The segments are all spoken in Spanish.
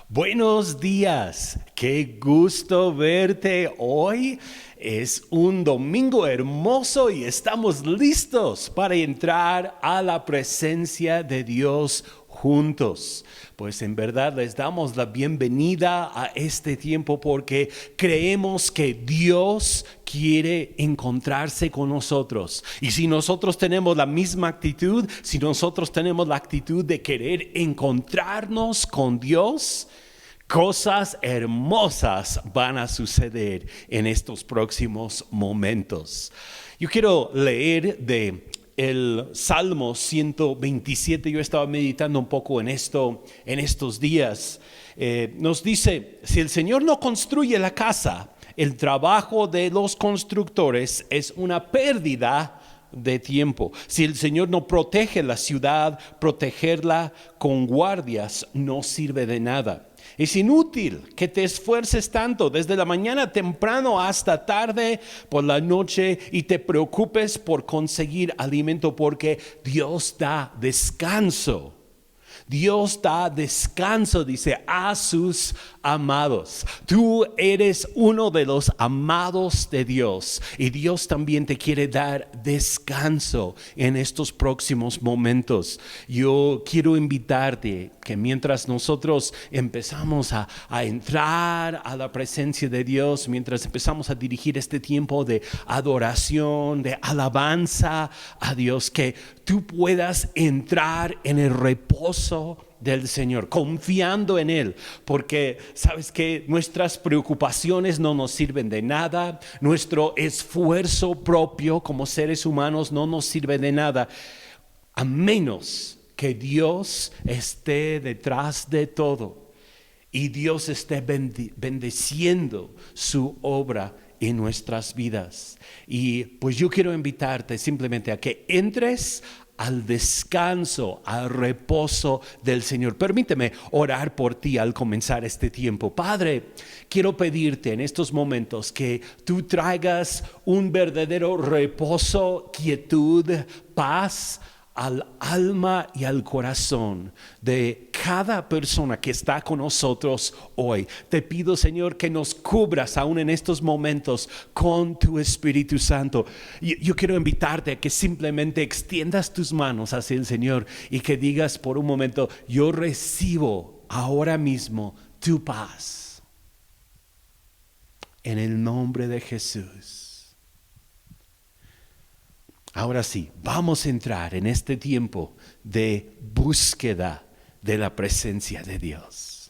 Buenos días, qué gusto verte hoy. Es un domingo hermoso y estamos listos para entrar a la presencia de Dios juntos. Pues en verdad les damos la bienvenida a este tiempo porque creemos que Dios quiere encontrarse con nosotros. Y si nosotros tenemos la misma actitud, si nosotros tenemos la actitud de querer encontrarnos con Dios, cosas hermosas van a suceder en estos próximos momentos. Yo quiero leer de el Salmo 127. Yo estaba meditando un poco en esto en estos días. Nos dice: si el Señor no construye la casa, el trabajo de los constructores es una pérdida de tiempo. Si el Señor no protege la ciudad, protegerla con guardias no sirve de nada. Es inútil que te esfuerces tanto desde la mañana temprano hasta tarde por la noche y te preocupes por conseguir alimento, porque Dios da descanso. Dios da descanso, dice, a sus amados. Tú eres uno de los amados de Dios y Dios también te quiere dar descanso en estos próximos momentos. Yo quiero invitarte que mientras nosotros empezamos a entrar a la presencia de Dios, mientras empezamos a dirigir este tiempo de adoración, de alabanza a Dios, que tú puedas entrar en el reposo del Señor, confiando en Él, porque sabes que nuestras preocupaciones no nos sirven de nada, nuestro esfuerzo propio como seres humanos no nos sirve de nada, a menos que Dios esté detrás de todo y Dios esté bendeciendo su obra en nuestras vidas. Y pues yo quiero invitarte simplemente a que entres al descanso, al reposo del Señor. Permíteme orar por ti al comenzar este tiempo. Padre, quiero pedirte en estos momentos que tú traigas un verdadero reposo, quietud, paz al alma y al corazón de cada persona que está con nosotros hoy. Te pido, Señor, que nos cubras aún en estos momentos con tu Espíritu Santo. Yo quiero invitarte a que simplemente extiendas tus manos hacia el Señor y que digas por un momento: yo recibo ahora mismo tu paz. En el nombre de Jesús. Ahora sí, vamos a entrar en este tiempo de búsqueda de la presencia de Dios.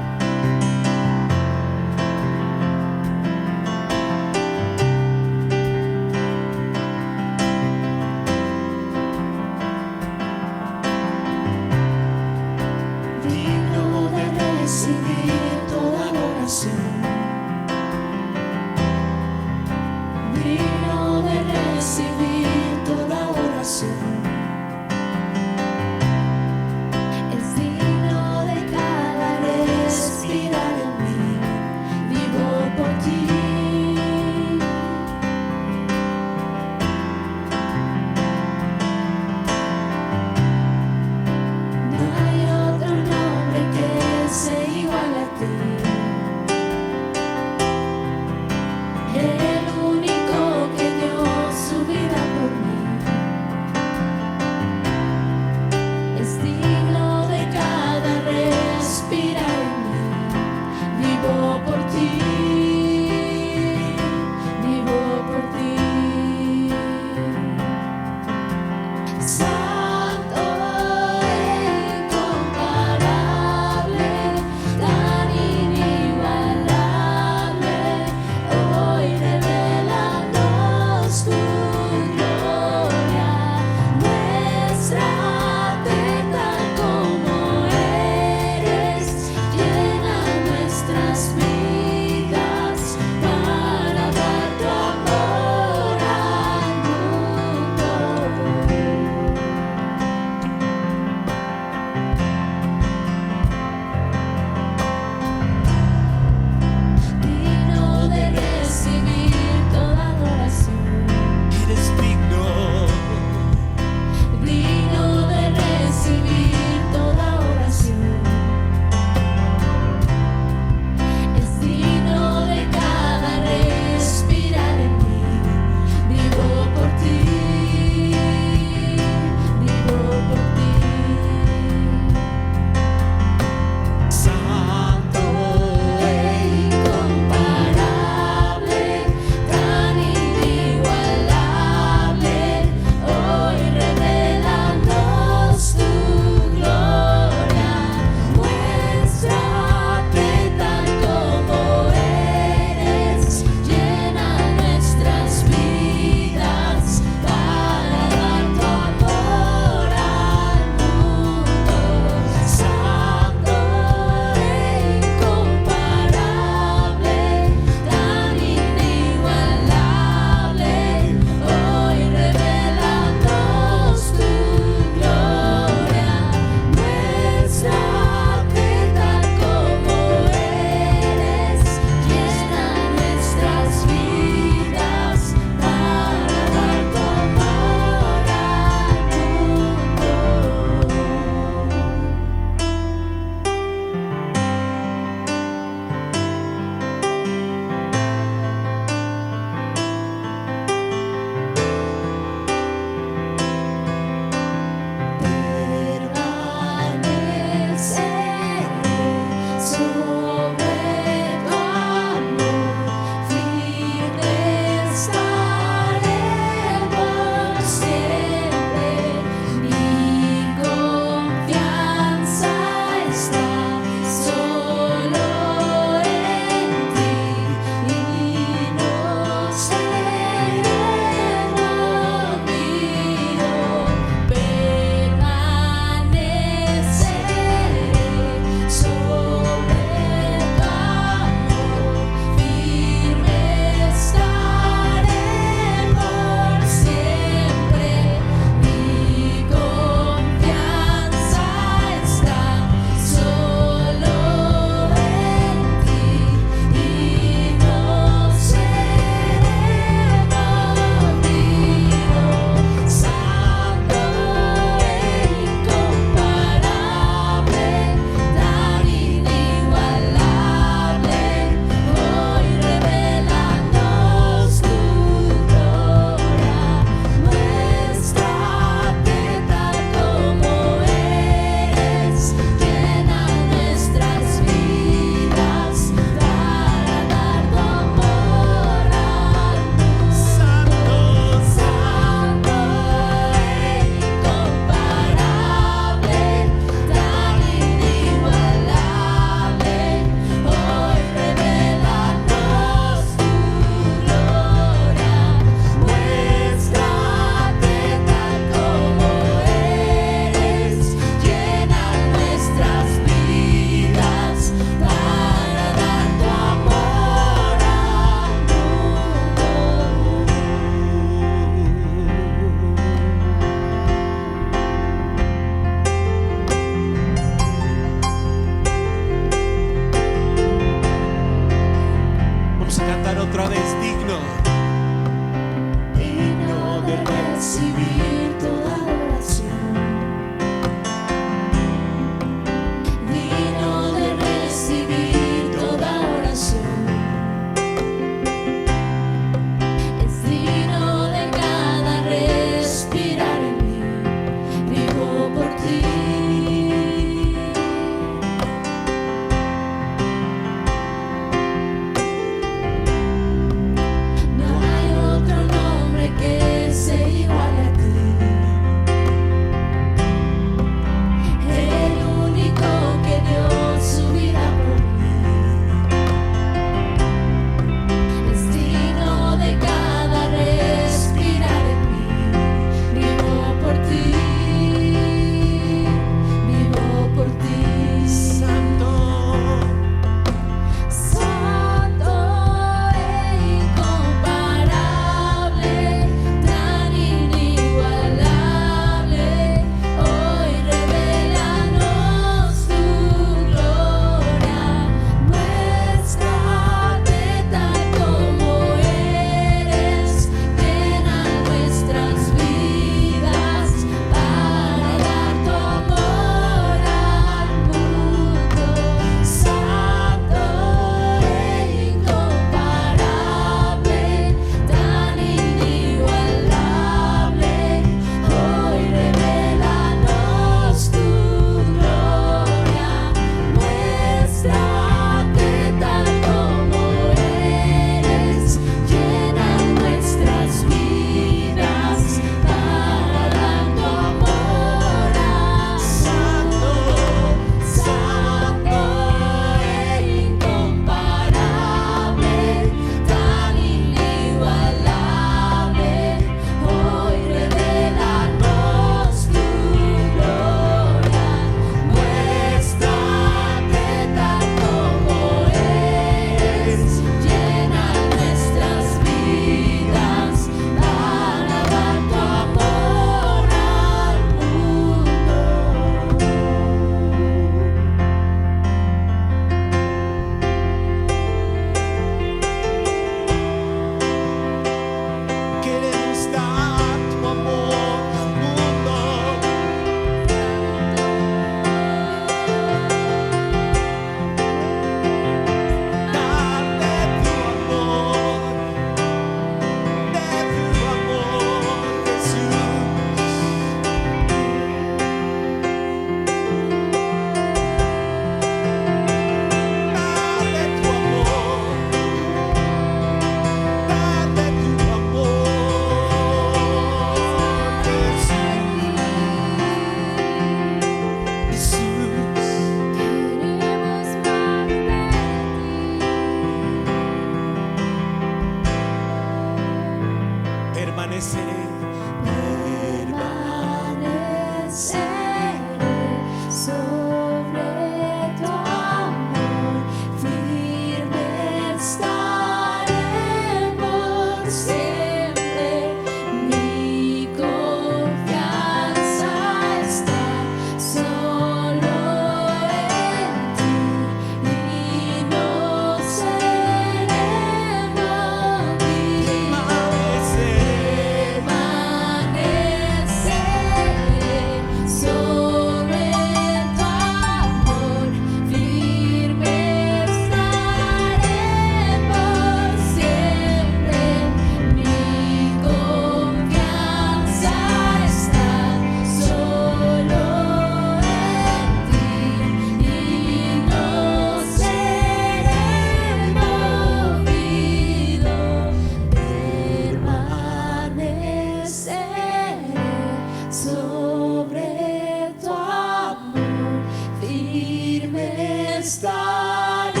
sobre tu amor, firme estaré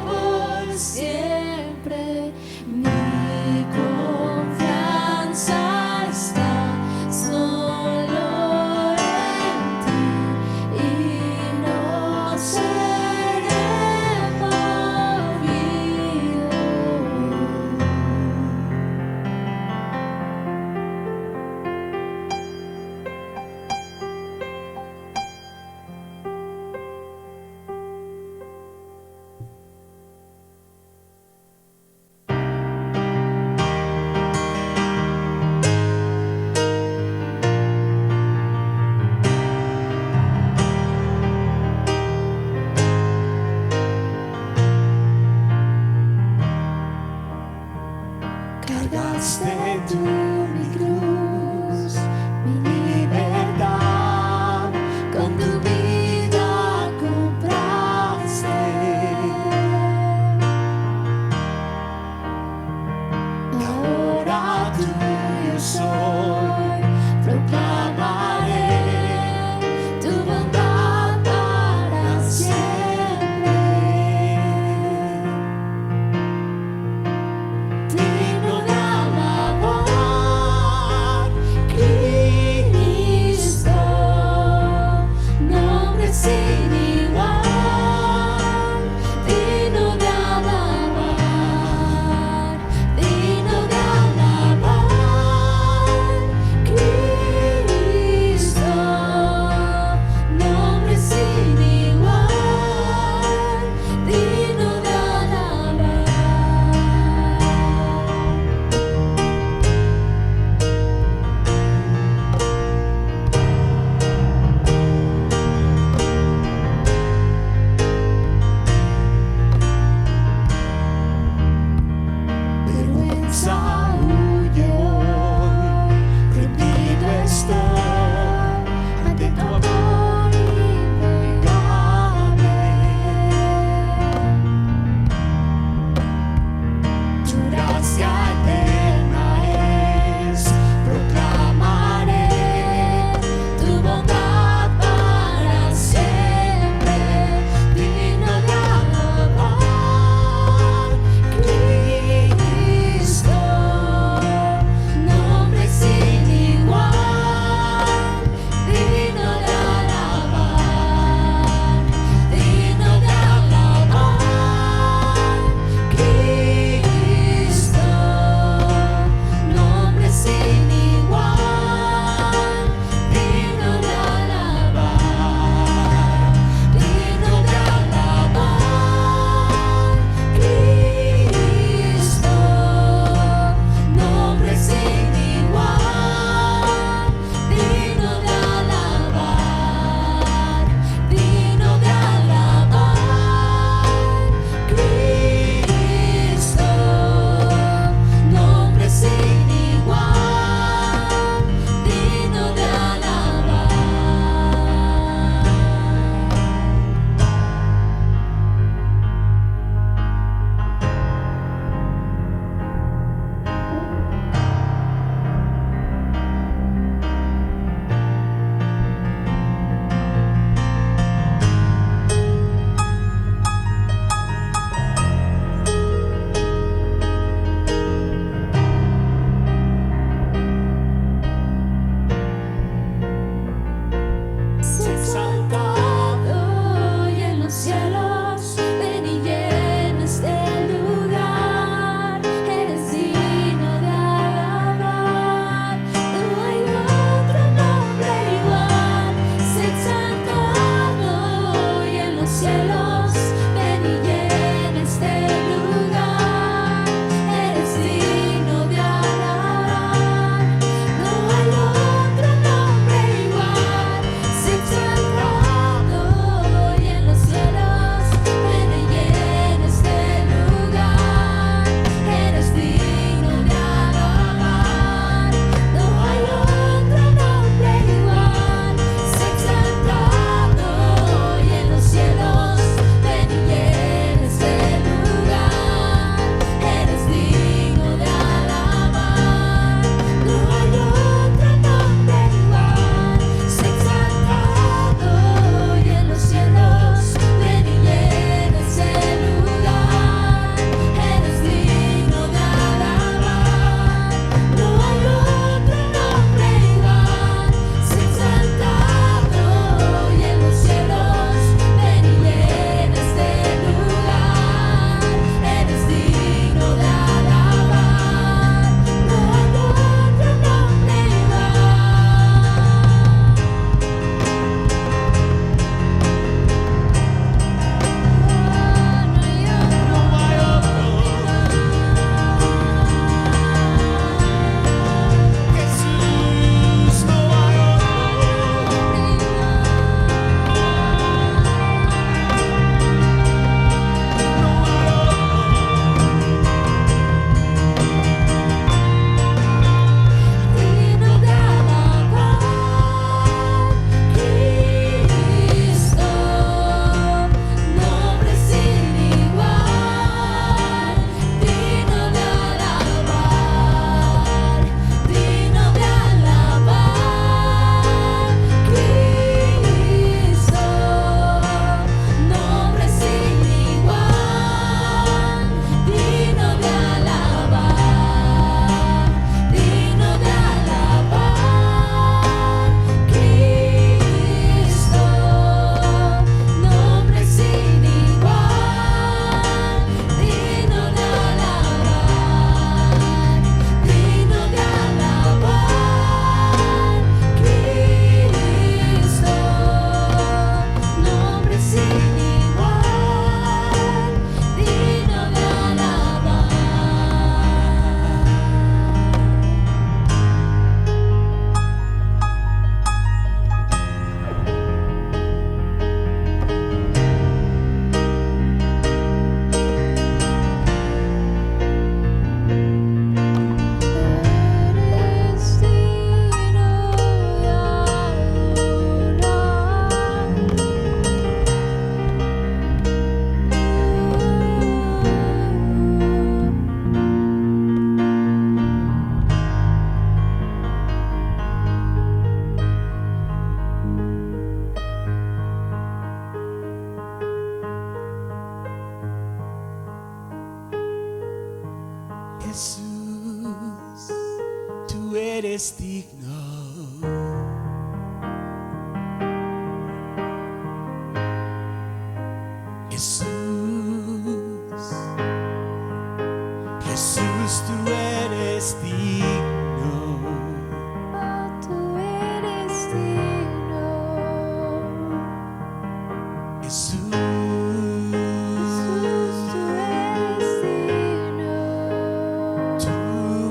por siempre. Mi confianza está solo en ti y no seré movido. eres digno. Jesús, Jesús, tú eres digno. Tú eres digno. Jesús, Jesús, tú eres digno. tú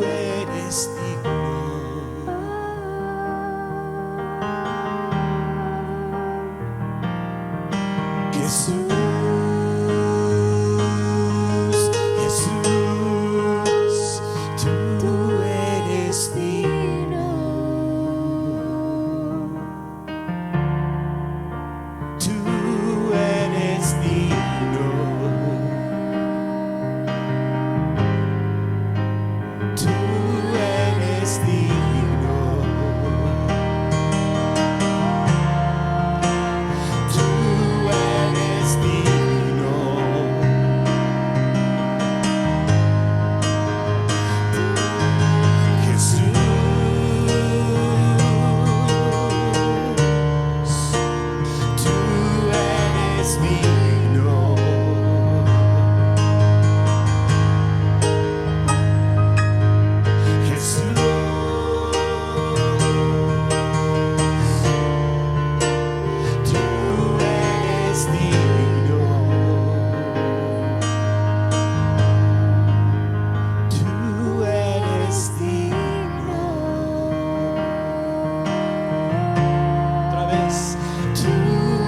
eres digno. Jesús, Jesús, tú eres digno. Tú eres digno. Tú eres digno. Tú eres digno. Jesús, tú eres digno. Jesús, tú eres digno. Tú eres digno. Otra vez. Tú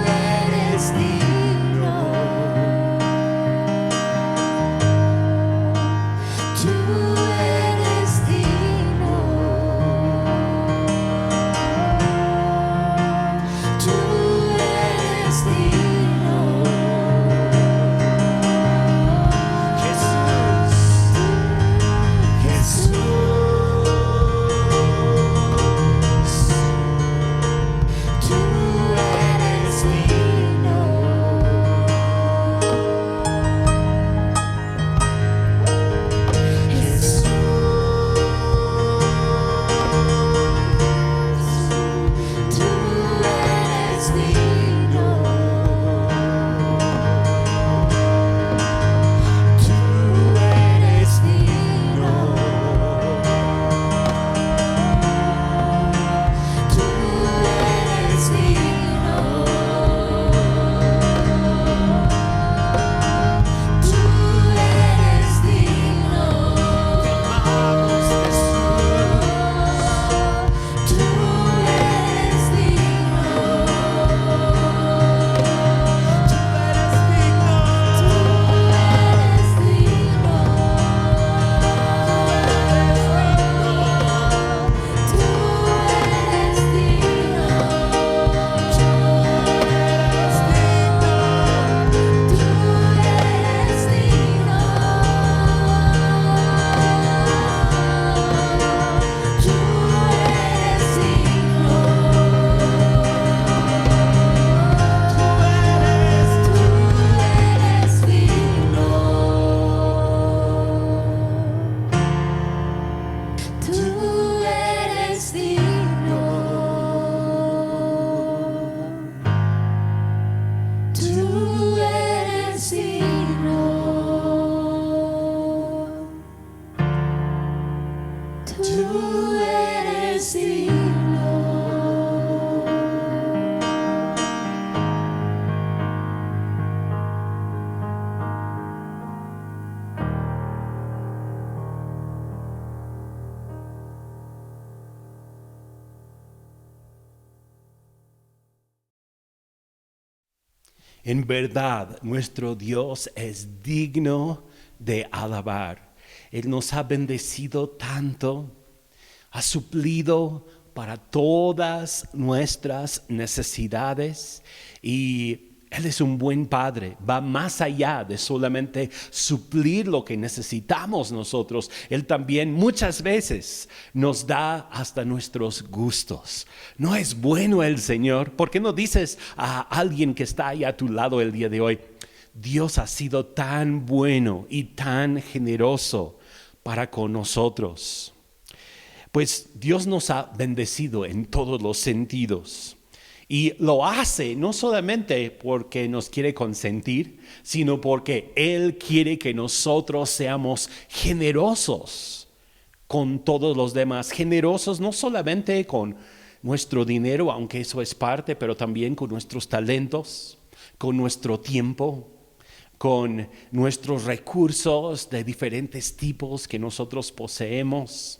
eres digno. Tú eres digno. Tú eres digno. Jesús, Jesús, tú eres digno. Jesús, tú eres digno. Tú eres digno. Tú eres digno. Tú eres digno. Te amamos, Jesús. Tú eres digno. Tú eres digno. Tú eres digno. Tú eres digno. Tú eres digno. Tú eres digno. Tú eres digno. En verdad, nuestro Dios es digno de alabar. Él nos ha bendecido tanto, ha suplido para todas nuestras necesidades y Él es un buen padre, va más allá de solamente suplir lo que necesitamos nosotros. Él también muchas veces nos da hasta nuestros gustos. ¿No es bueno el Señor? ¿Por qué no dices a alguien que está ahí a tu lado el día de hoy, Dios ha sido tan bueno y tan generoso para con nosotros? Pues Dios nos ha bendecido en todos los sentidos. Y lo hace no solamente porque nos quiere consentir, sino porque Él quiere que nosotros seamos generosos con todos los demás. Generosos no solamente con nuestro dinero, aunque eso es parte, pero también con nuestros talentos, con nuestro tiempo, con nuestros recursos de diferentes tipos que nosotros poseemos,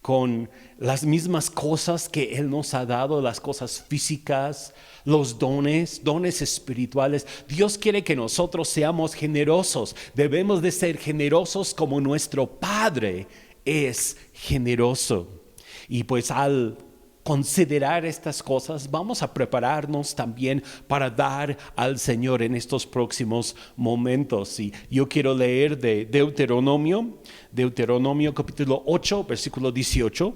con las mismas cosas que Él nos ha dado, las cosas físicas, los dones espirituales. Dios quiere que nosotros seamos generosos. Debemos de ser generosos como nuestro Padre es generoso. Y pues al considerar estas cosas, vamos a prepararnos también para dar al Señor en estos próximos momentos. Y yo quiero leer de Deuteronomio capítulo 8, versículo 18,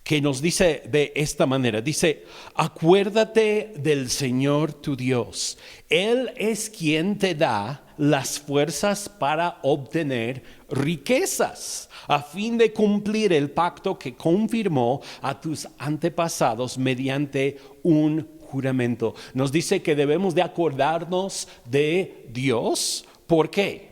que nos dice de esta manera, dice: acuérdate del Señor tu Dios. Él es quien te da las fuerzas para obtener riquezas, a fin de cumplir el pacto que confirmó a tus antepasados mediante un juramento. Nos dice que debemos de acordarnos de Dios. ¿Por qué?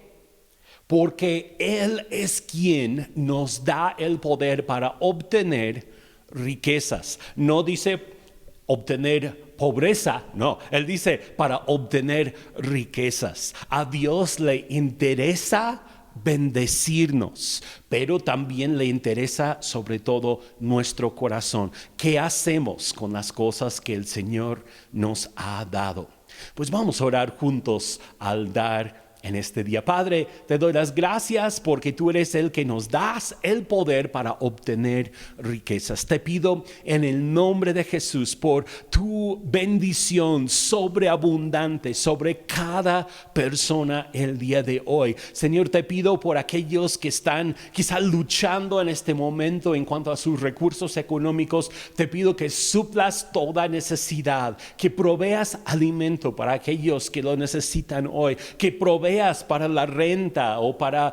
Porque Él es quien nos da el poder para obtener riquezas. No dice obtener pobreza, no. Él dice para obtener riquezas. A Dios le interesa bendecirnos, pero también le interesa sobre todo nuestro corazón. ¿Qué hacemos con las cosas que el Señor nos ha dado? Pues vamos a orar juntos al dar en este día. Padre, te doy las gracias porque tú eres el que nos das el poder para obtener riquezas. Te pido en el nombre de Jesús por tu bendición sobreabundante sobre cada persona el día de hoy. Señor, te pido por aquellos que están quizá luchando en este momento en cuanto a sus recursos económicos. Te pido que suplas toda necesidad, que proveas alimento para aquellos que lo necesitan hoy, que proveas para la renta o para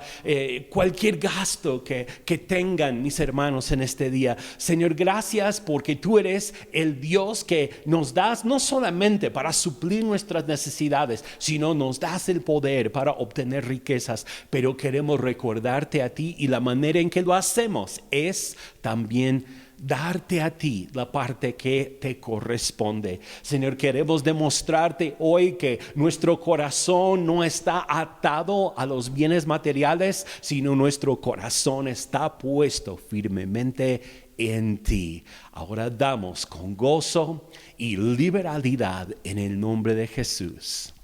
cualquier gasto que tengan mis hermanos en este día. Señor, gracias porque tú eres el Dios que nos das no solamente para suplir nuestras necesidades, sino nos das el poder para obtener riquezas. Pero queremos recordarte a ti, y la manera en que lo hacemos es también darte a ti la parte que te corresponde. Señor, queremos demostrarte hoy que nuestro corazón no está atado a los bienes materiales, sino nuestro corazón está puesto firmemente en ti. Ahora damos con gozo y liberalidad en el nombre de Jesús.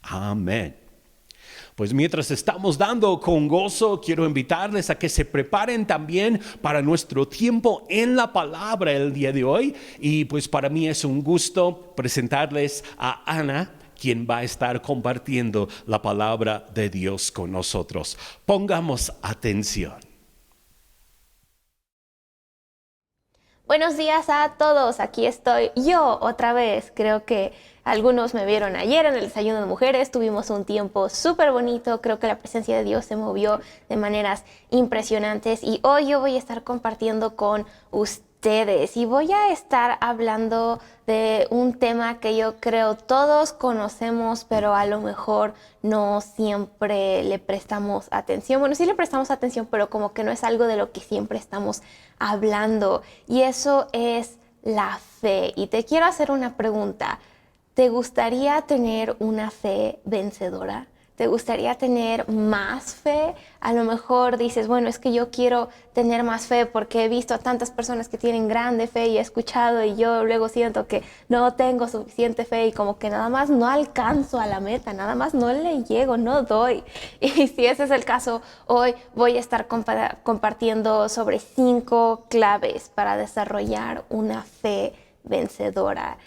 Amén. Pues mientras estamos dando con gozo, quiero invitarles a que se preparen también para nuestro tiempo en la palabra el día de hoy. Y pues para mí es un gusto presentarles a Ana, quien va a estar compartiendo la palabra de Dios con nosotros. Pongamos atención. Buenos días a todos, aquí estoy yo otra vez. Creo que algunos me vieron ayer en el desayuno de mujeres, tuvimos un tiempo súper bonito, creo que la presencia de Dios se movió de maneras impresionantes y hoy yo voy a estar compartiendo con ustedes y voy a estar hablando de un tema que yo creo todos conocemos, pero a lo mejor no siempre le prestamos atención. Bueno, sí le prestamos atención, pero como que no es algo de lo que siempre estamos hablando. Y eso es la fe. Y te quiero hacer una pregunta. ¿Te gustaría tener una fe vencedora? ¿Te gustaría tener más fe? A lo mejor dices, bueno, es que yo quiero tener más fe porque he visto a tantas personas que tienen grande fe y he escuchado y yo luego siento que no tengo suficiente fe y como que nada más no alcanzo a la meta, nada más no le llego, no doy. Y si ese es el caso, hoy voy a estar compartiendo sobre 5 claves para desarrollar una fe vencedora.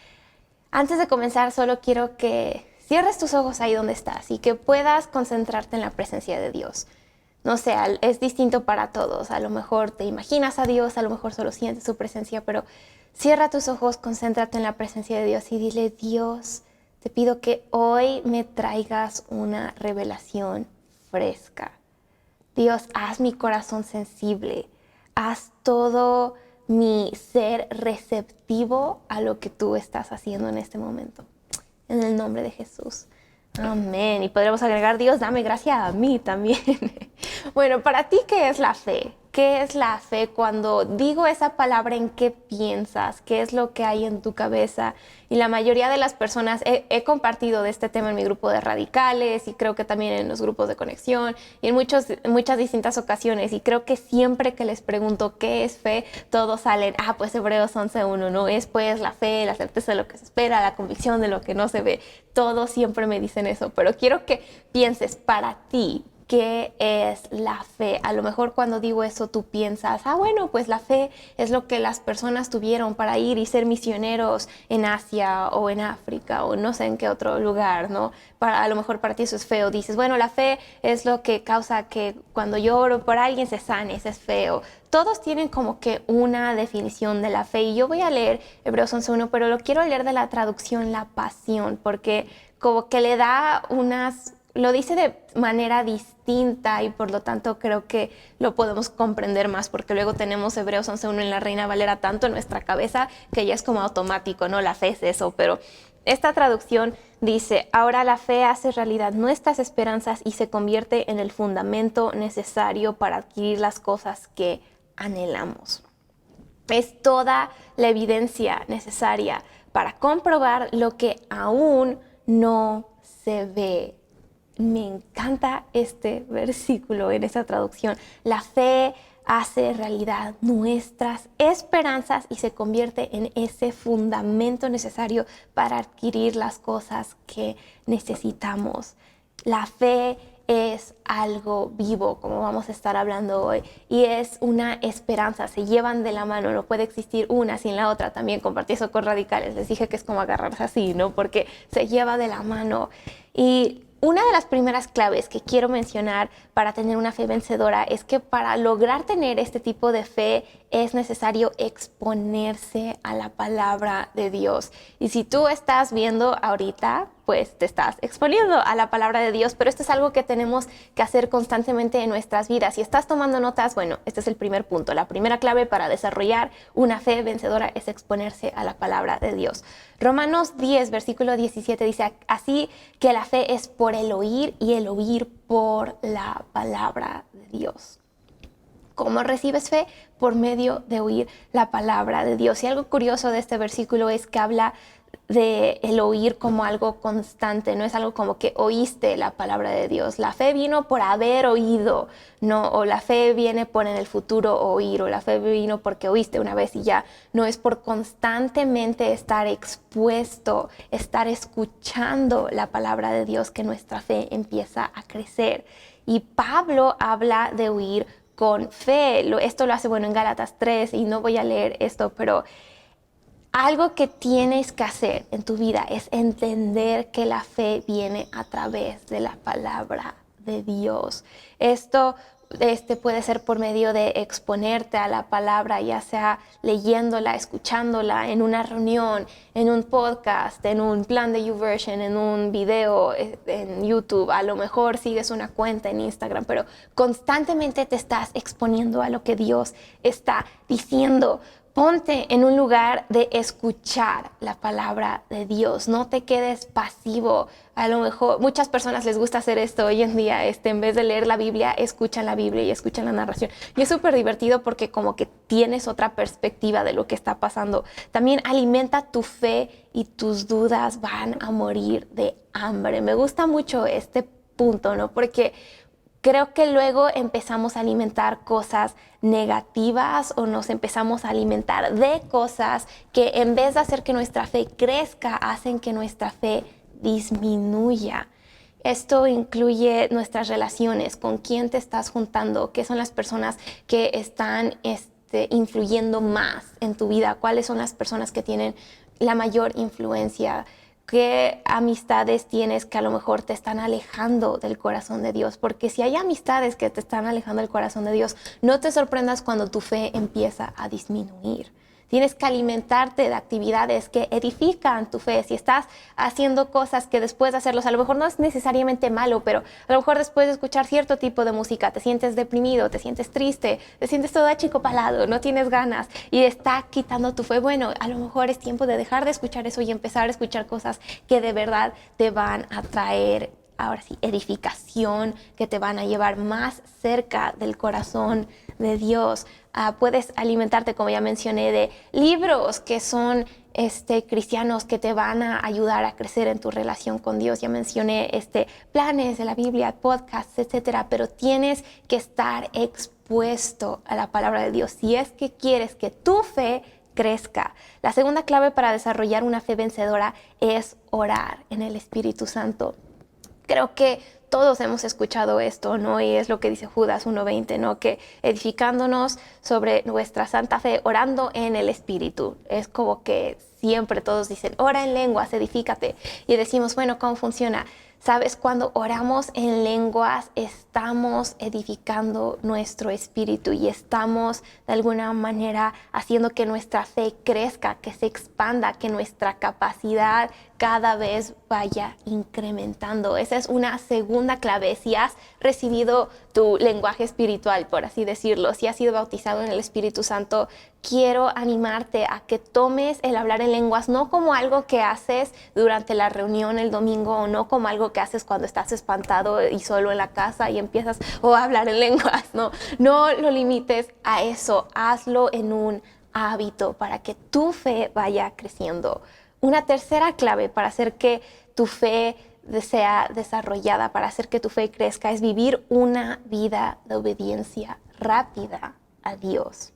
Antes de comenzar, solo quiero que cierres tus ojos ahí donde estás y que puedas concentrarte en la presencia de Dios. No sé, es distinto para todos. A lo mejor te imaginas a Dios, a lo mejor solo sientes su presencia, pero cierra tus ojos, concéntrate en la presencia de Dios y dile: Dios, te pido que hoy me traigas una revelación fresca. Dios, haz mi corazón sensible, haz todo mi ser receptivo a lo que tú estás haciendo en este momento. En el nombre de Jesús. Amén. Y podremos agregar, Dios, dame gracia a mí también. Bueno, para ti, ¿qué es la fe? ¿Qué es la fe? Cuando digo esa palabra, ¿en qué piensas? ¿Qué es lo que hay en tu cabeza? Y la mayoría de las personas, he compartido de este tema en mi grupo de radicales y creo que también en los grupos de conexión y en muchas distintas ocasiones. Y creo que siempre que les pregunto qué es fe, todos salen, pues Hebreos 11:1, ¿no? Es pues la fe, la certeza de lo que se espera, la convicción de lo que no se ve. Todos siempre me dicen eso, pero quiero que pienses para ti, ¿qué es la fe? A lo mejor cuando digo eso tú piensas, bueno, pues la fe es lo que las personas tuvieron para ir y ser misioneros en Asia o en África o no sé en qué otro lugar, ¿no? A lo mejor para ti eso es feo. Dices, bueno, la fe es lo que causa que cuando yo oro por alguien se sane, eso es feo. Todos tienen como que una definición de la fe y yo voy a leer Hebreos 11:1, pero lo quiero leer de la traducción La Pasión porque como que le da lo dice de manera distinta y por lo tanto creo que lo podemos comprender más porque luego tenemos Hebreos 11:1 en la Reina Valera tanto en nuestra cabeza que ya es como automático, ¿no? La fe es eso, pero esta traducción dice, ahora la fe hace realidad nuestras esperanzas y se convierte en el fundamento necesario para adquirir las cosas que anhelamos. Es toda la evidencia necesaria para comprobar lo que aún no se ve. Me encanta este versículo en esta traducción. La fe hace realidad nuestras esperanzas y se convierte en ese fundamento necesario para adquirir las cosas que necesitamos. La fe es algo vivo, como vamos a estar hablando hoy, y es una esperanza, se llevan de la mano, no puede existir una sin la otra. También compartí eso con radicales, les dije que es como agarrarse así, ¿no? Porque se lleva de la mano. Y una de las primeras claves que quiero mencionar para tener una fe vencedora es que para lograr tener este tipo de fe es necesario exponerse a la palabra de Dios. Y si tú estás viendo ahorita, pues te estás exponiendo a la palabra de Dios, pero esto es algo que tenemos que hacer constantemente en nuestras vidas. Si estás tomando notas, bueno, este es el primer punto. La primera clave para desarrollar una fe vencedora es exponerse a la palabra de Dios. Romanos 10, versículo 17 dice, así que la fe es por el oír y el oír por la palabra de Dios. ¿Cómo recibes fe? Por medio de oír la palabra de Dios. Y algo curioso de este versículo es que habla de el oír como algo constante, no es algo como que oíste la palabra de Dios. La fe vino por haber oído, no, o la fe viene por en el futuro oír, o la fe vino porque oíste una vez y ya. No, es por constantemente estar expuesto, estar escuchando la palabra de Dios que nuestra fe empieza a crecer. Y Pablo habla de oír con fe. Esto lo hace, en Gálatas 3, y no voy a leer esto, pero algo que tienes que hacer en tu vida es entender que la fe viene a través de la palabra de Dios. Esto puede ser por medio de exponerte a la palabra, ya sea leyéndola, escuchándola en una reunión, en un podcast, en un plan de YouVersion, en un video en YouTube. A lo mejor sigues una cuenta en Instagram, pero constantemente te estás exponiendo a lo que Dios está diciendo. Ponte en un lugar de escuchar la palabra de Dios. No te quedes pasivo. A lo mejor muchas personas les gusta hacer esto hoy en día. En vez de leer la Biblia, escuchan la Biblia y escuchan la narración. Y es súper divertido porque como que tienes otra perspectiva de lo que está pasando. También alimenta tu fe y tus dudas van a morir de hambre. Me gusta mucho este punto, ¿no? Porque creo que luego empezamos a alimentar cosas negativas o nos empezamos a alimentar de cosas que en vez de hacer que nuestra fe crezca, hacen que nuestra fe disminuya. Esto incluye nuestras relaciones, con quién te estás juntando, qué son las personas que están influyendo más en tu vida, cuáles son las personas que tienen la mayor influencia. ¿Qué amistades tienes que a lo mejor te están alejando del corazón de Dios? Porque si hay amistades que te están alejando del corazón de Dios, no te sorprendas cuando tu fe empieza a disminuir. Tienes que alimentarte de actividades que edifican tu fe. Si estás haciendo cosas que después de hacerlos, a lo mejor no es necesariamente malo, pero a lo mejor después de escuchar cierto tipo de música te sientes deprimido, te sientes triste, te sientes todo achicopalado, no tienes ganas y está quitando tu fe. Bueno, a lo mejor es tiempo de dejar de escuchar eso y empezar a escuchar cosas que de verdad te van a traer, ahora sí, edificación, que te van a llevar más cerca del corazón de Dios. Puedes alimentarte, como ya mencioné, de libros que son cristianos que te van a ayudar a crecer en tu relación con Dios. Ya mencioné planes de la Biblia, podcasts, etcétera, pero tienes que estar expuesto a la palabra de Dios si es que quieres que tu fe crezca. La segunda clave para desarrollar una fe vencedora es orar en el Espíritu Santo. Creo que todos hemos escuchado esto, ¿no? Y es lo que dice Judas 1:20, ¿no? Que edificándonos sobre nuestra santa fe, orando en el Espíritu. Es como que siempre todos dicen, ora en lenguas, edifícate. Y decimos, bueno, ¿cómo funciona? ¿Sabes? Cuando oramos en lenguas, estamos edificando nuestro espíritu y estamos de alguna manera haciendo que nuestra fe crezca, que se expanda, que nuestra capacidad cada vez vaya incrementando. Esa es una segunda clave. Si has recibido tu lenguaje espiritual, por así decirlo, si has sido bautizado en el Espíritu Santo, quiero animarte a que tomes el hablar en lenguas no como algo que haces durante la reunión el domingo o no como algo que haces cuando estás espantado y solo en la casa y empiezas a hablar en lenguas. No lo limites a eso, hazlo en un hábito para que tu fe vaya creciendo. Una tercera clave para hacer que tu fe sea desarrollada, para hacer que tu fe crezca, es vivir una vida de obediencia rápida a Dios.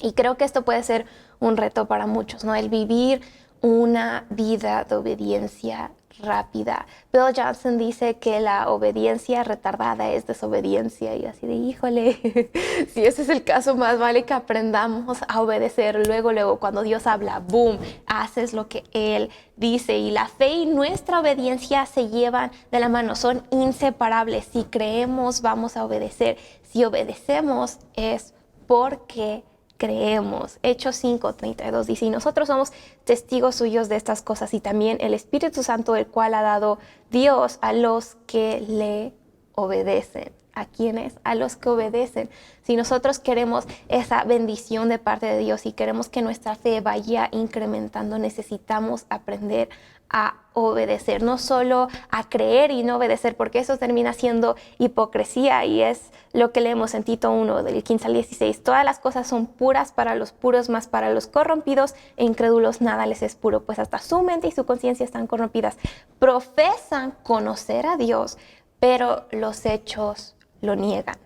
Y creo que esto puede ser un reto para muchos, ¿no? El vivir una vida de obediencia rápida. Bill Johnson dice que la obediencia retardada es desobediencia y así de, híjole, si ese es el caso, más vale que aprendamos a obedecer. Luego, cuando Dios habla, boom, haces lo que Él dice. Y la fe y nuestra obediencia se llevan de la mano, son inseparables. Si creemos, vamos a obedecer. Si obedecemos es porque creemos. Hechos 5:32 dice, y nosotros somos testigos suyos de estas cosas y también el Espíritu Santo, el cual ha dado Dios a los que le obedecen. ¿A quiénes? A los que obedecen. Si nosotros queremos esa bendición de parte de Dios y queremos que nuestra fe vaya incrementando, necesitamos aprender a obedecer, no solo a creer y no obedecer, porque eso termina siendo hipocresía y es lo que leemos en Tito 1, del 15 al 16. Todas las cosas son puras para los puros, mas para los corrompidos e incrédulos nada les es puro, pues hasta su mente y su conciencia están corrompidas. Profesan conocer a Dios, pero los hechos lo niegan,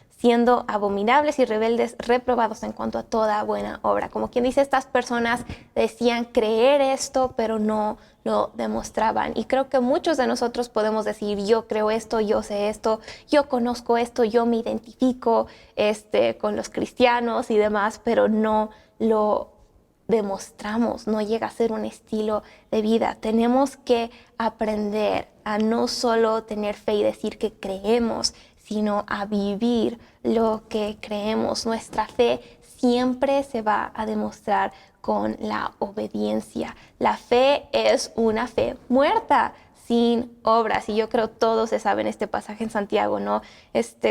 siendo abominables y rebeldes, reprobados en cuanto a toda buena obra. Como quien dice, estas personas decían creer esto, pero no lo demostraban. Y creo que muchos de nosotros podemos decir, yo creo esto, yo sé esto, yo conozco esto, yo me identifico con los cristianos y demás, pero no lo demostramos, no llega a ser un estilo de vida. Tenemos que aprender a no solo tener fe y decir que creemos, sino a vivir lo que creemos. Nuestra fe siempre se va a demostrar con la obediencia. La fe es una fe muerta, sin obras. Y yo creo todos se saben este pasaje en Santiago, ¿no?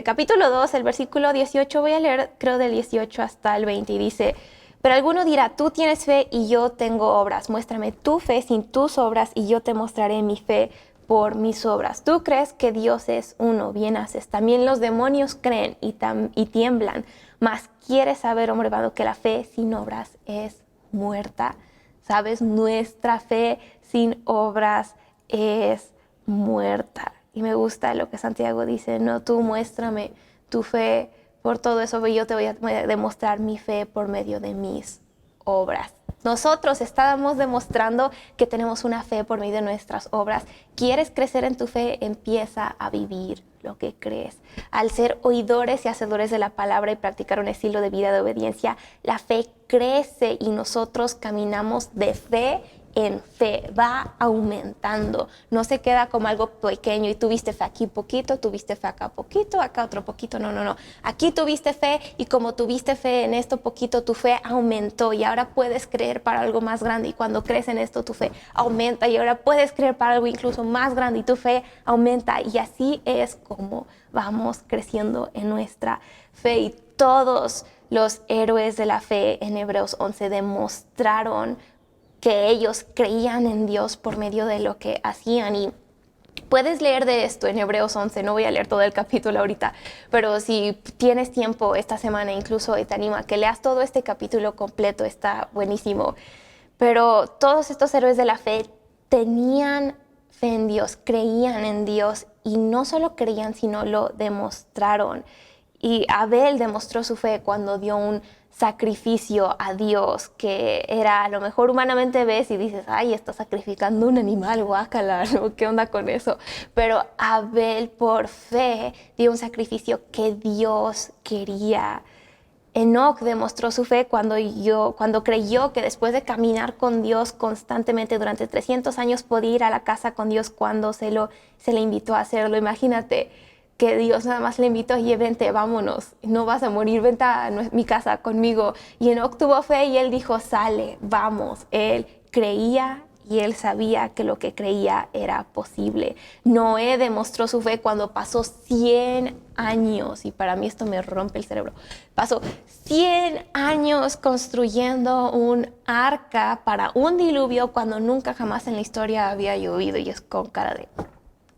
Capítulo 2, el versículo 18, voy a leer creo del 18 hasta el 20 y dice, pero alguno dirá, tú tienes fe y yo tengo obras. Muéstrame tu fe sin tus obras y yo te mostraré mi fe por mis obras. Tú crees que Dios es uno, bien haces. También los demonios creen y tiemblan. Mas quieres saber, hombre amado, que la fe sin obras es muerta. ¿Sabes? Nuestra fe sin obras es muerta. Y me gusta lo que Santiago dice, no, tú muéstrame tu fe por todo eso, yo te voy a demostrar mi fe por medio de mis obras. Nosotros estábamos demostrando que tenemos una fe por medio de nuestras obras. ¿Quieres crecer en tu fe? Empieza a vivir lo que crees. Al ser oidores y hacedores de la palabra y practicar un estilo de vida de obediencia, la fe crece y nosotros caminamos de fe en fe, va aumentando, no se queda como algo pequeño y tuviste fe aquí poquito, tuviste fe acá poquito, acá otro poquito, no, aquí tuviste fe y como tuviste fe en esto poquito, tu fe aumentó y ahora puedes creer para algo más grande y cuando crees en esto tu fe aumenta y ahora puedes creer para algo incluso más grande y tu fe aumenta y así es como vamos creciendo en nuestra fe y todos los héroes de la fe en Hebreos 11 demostraron que ellos creían en Dios por medio de lo que hacían. Y puedes leer de esto en Hebreos 11, no voy a leer todo el capítulo ahorita, pero si tienes tiempo esta semana, incluso te animo a que leas todo este capítulo completo, está buenísimo. Pero todos estos héroes de la fe tenían fe en Dios, creían en Dios y no solo creían, sino lo demostraron. Y Abel demostró su fe cuando dio un sacrificio a Dios, que era, a lo mejor humanamente ves y dices, ay, está sacrificando un animal, guácala, ¿no? ¿Qué onda con eso? Pero Abel por fe dio un sacrificio que Dios quería. Enoc demostró su fe cuando creyó que después de caminar con Dios constantemente durante 300 años podía ir a la casa con Dios cuando se le invitó a hacerlo. Imagínate que Dios nada más le invitó y vente, vámonos, no vas a morir, vente a mi casa conmigo. Y Enoc tuvo fe y él dijo, sale, vamos. Él creía y él sabía que lo que creía era posible. Noé demostró su fe cuando pasó 100 años, y para mí esto me rompe el cerebro, pasó 100 años construyendo un arca para un diluvio cuando nunca jamás en la historia había llovido, y es con cara de...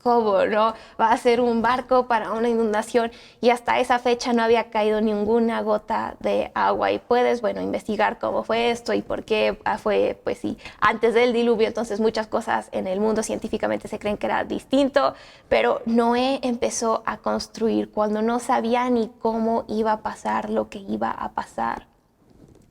¿Cómo no? Va a ser un barco para una inundación y hasta esa fecha no había caído ninguna gota de agua. Y puedes, investigar cómo fue esto y por qué fue, pues sí, antes del diluvio. Entonces muchas cosas en el mundo científicamente se creen que era distinto, pero Noé empezó a construir cuando no sabía ni cómo iba a pasar lo que iba a pasar.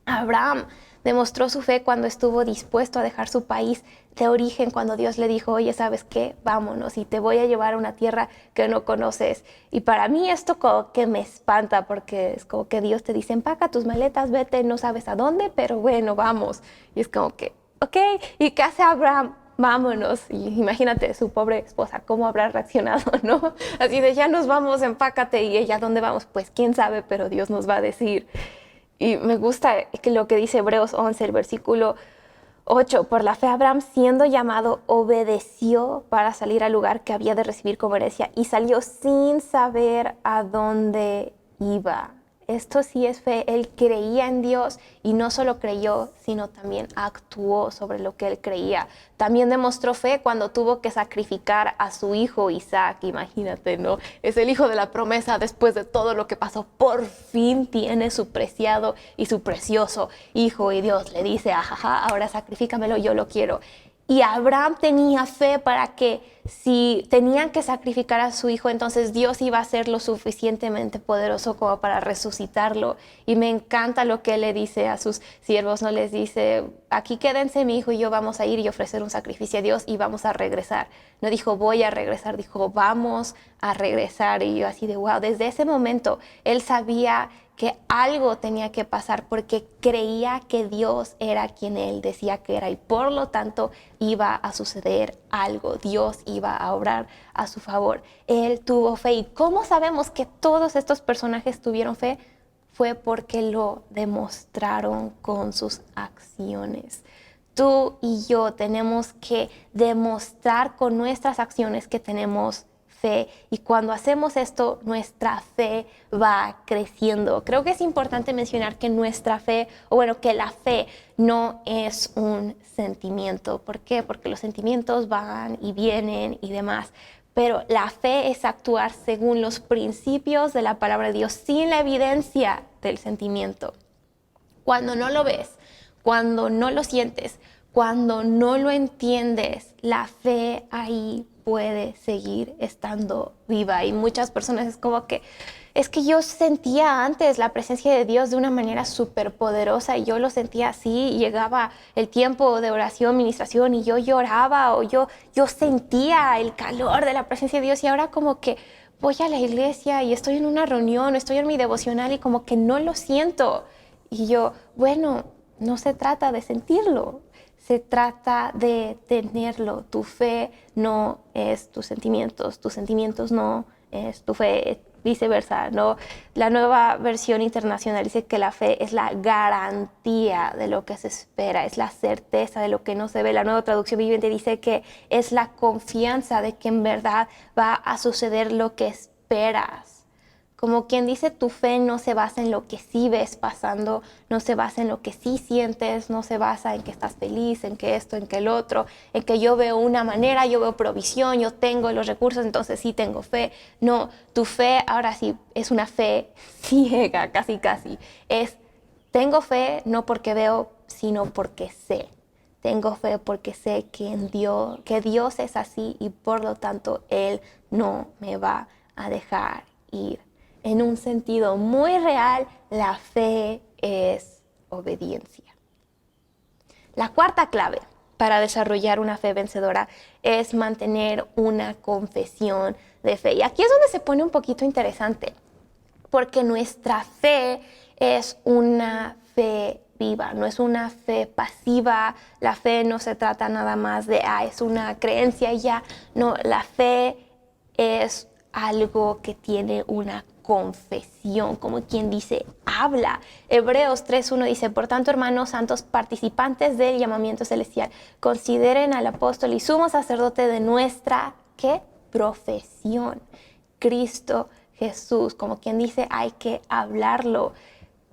Abraham demostró su fe cuando estuvo dispuesto a dejar su país de origen, cuando Dios le dijo, oye, ¿sabes qué? Vámonos y te voy a llevar a una tierra que no conoces. Y para mí esto como que me espanta, porque es como que Dios te dice, empaca tus maletas, vete, no sabes a dónde, pero bueno, vamos. Y es como que, ok, ¿y qué hace Abraham? Vámonos. Y imagínate su pobre esposa, cómo habrá reaccionado, ¿no? Así de, ya nos vamos, empácate. Y ella, ¿dónde vamos? Pues quién sabe, pero Dios nos va a decir. Y me gusta lo que dice Hebreos 11, el versículo 8. Por la fe Abraham, siendo llamado, obedeció para salir al lugar que había de recibir como herencia y salió sin saber a dónde iba. Esto sí es fe. Él creía en Dios y no solo creyó, sino también actuó sobre lo que él creía. También demostró fe cuando tuvo que sacrificar a su hijo Isaac. Imagínate, ¿no? Es el hijo de la promesa después de todo lo que pasó. Por fin tiene su preciado y su precioso hijo. Y Dios le dice, ajaja, ahora sacrifícamelo, yo lo quiero. Y Abraham tenía fe para que si tenían que sacrificar a su hijo, entonces Dios iba a ser lo suficientemente poderoso como para resucitarlo. Y me encanta lo que él le dice a sus siervos, no les dice, aquí quédense mi hijo y yo vamos a ir y ofrecer un sacrificio a Dios y vamos a regresar. No dijo voy a regresar, dijo vamos a regresar. Y yo así de wow, desde ese momento él sabía que algo tenía que pasar porque creía que Dios era quien él decía que era y por lo tanto iba a suceder algo. Dios iba a obrar a su favor. Él tuvo fe. ¿Y cómo sabemos que todos estos personajes tuvieron fe? Fue porque lo demostraron con sus acciones. Tú y yo tenemos que demostrar con nuestras acciones que tenemos fe, y cuando hacemos esto, nuestra fe va creciendo. Creo que es importante mencionar que nuestra fe, que la fe no es un sentimiento. ¿Por qué? Porque los sentimientos van y vienen y demás. Pero la fe es actuar según los principios de la palabra de Dios, sin la evidencia del sentimiento. Cuando no lo ves, cuando no lo sientes, cuando no lo entiendes, la fe ahí puede seguir estando viva. Y muchas personas es como que, es que yo sentía antes la presencia de Dios de una manera súper poderosa y yo lo sentía así, y llegaba el tiempo de oración, ministración y yo lloraba o yo sentía el calor de la presencia de Dios, y ahora como que voy a la iglesia y estoy en una reunión, estoy en mi devocional y como que no lo siento. Y yo, no se trata de sentirlo. se trata de tenerlo. Tu fe no es tus sentimientos no es tu fe, viceversa, ¿no? La nueva versión internacional dice que la fe es la garantía de lo que se espera, es la certeza de lo que no se ve. La nueva traducción viviente dice que es la confianza de que en verdad va a suceder lo que esperas. Como quien dice, tu fe no se basa en lo que sí ves pasando, no se basa en lo que sí sientes, no se basa en que estás feliz, en que esto, en que el otro, en que yo veo una manera, yo veo provisión, yo tengo los recursos, entonces sí tengo fe. No, tu fe ahora sí es una fe ciega, casi. Es, tengo fe no porque veo, sino porque sé. Tengo fe porque sé que Dios es así y por lo tanto Él no me va a dejar ir. En un sentido muy real, la fe es obediencia. La cuarta clave para desarrollar una fe vencedora es mantener una confesión de fe. Y aquí es donde se pone un poquito interesante, porque nuestra fe es una fe viva, no es una fe pasiva. La fe no se trata nada más de, es una creencia y ya. No, la fe es algo que tiene una confesión, como quien dice, habla. Hebreos 3:1 dice, por tanto, hermanos santos, participantes del llamamiento celestial, consideren al apóstol y sumo sacerdote de nuestra, ¿qué? Profesión, Cristo Jesús. Como quien dice, hay que hablarlo.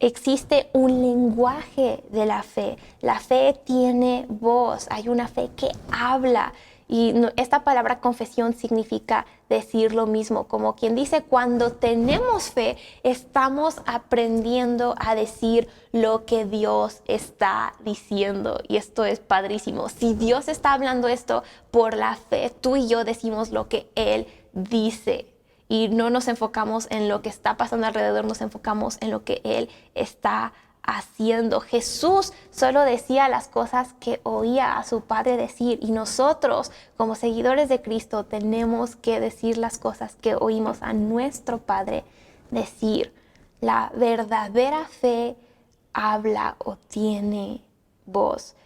Existe un lenguaje de la fe. La fe tiene voz. Hay una fe que habla. Y esta palabra confesión significa decir lo mismo. Como quien dice, cuando tenemos fe, estamos aprendiendo a decir lo que Dios está diciendo. Y esto es padrísimo. Si Dios está hablando esto por la fe, tú y yo decimos lo que Él dice. Y no nos enfocamos en lo que está pasando alrededor, nos enfocamos en lo que Él está haciendo. Jesús solo decía las cosas que oía a su Padre decir, y nosotros como seguidores de Cristo tenemos que decir las cosas que oímos a nuestro Padre decir. La verdadera fe habla o tiene voz.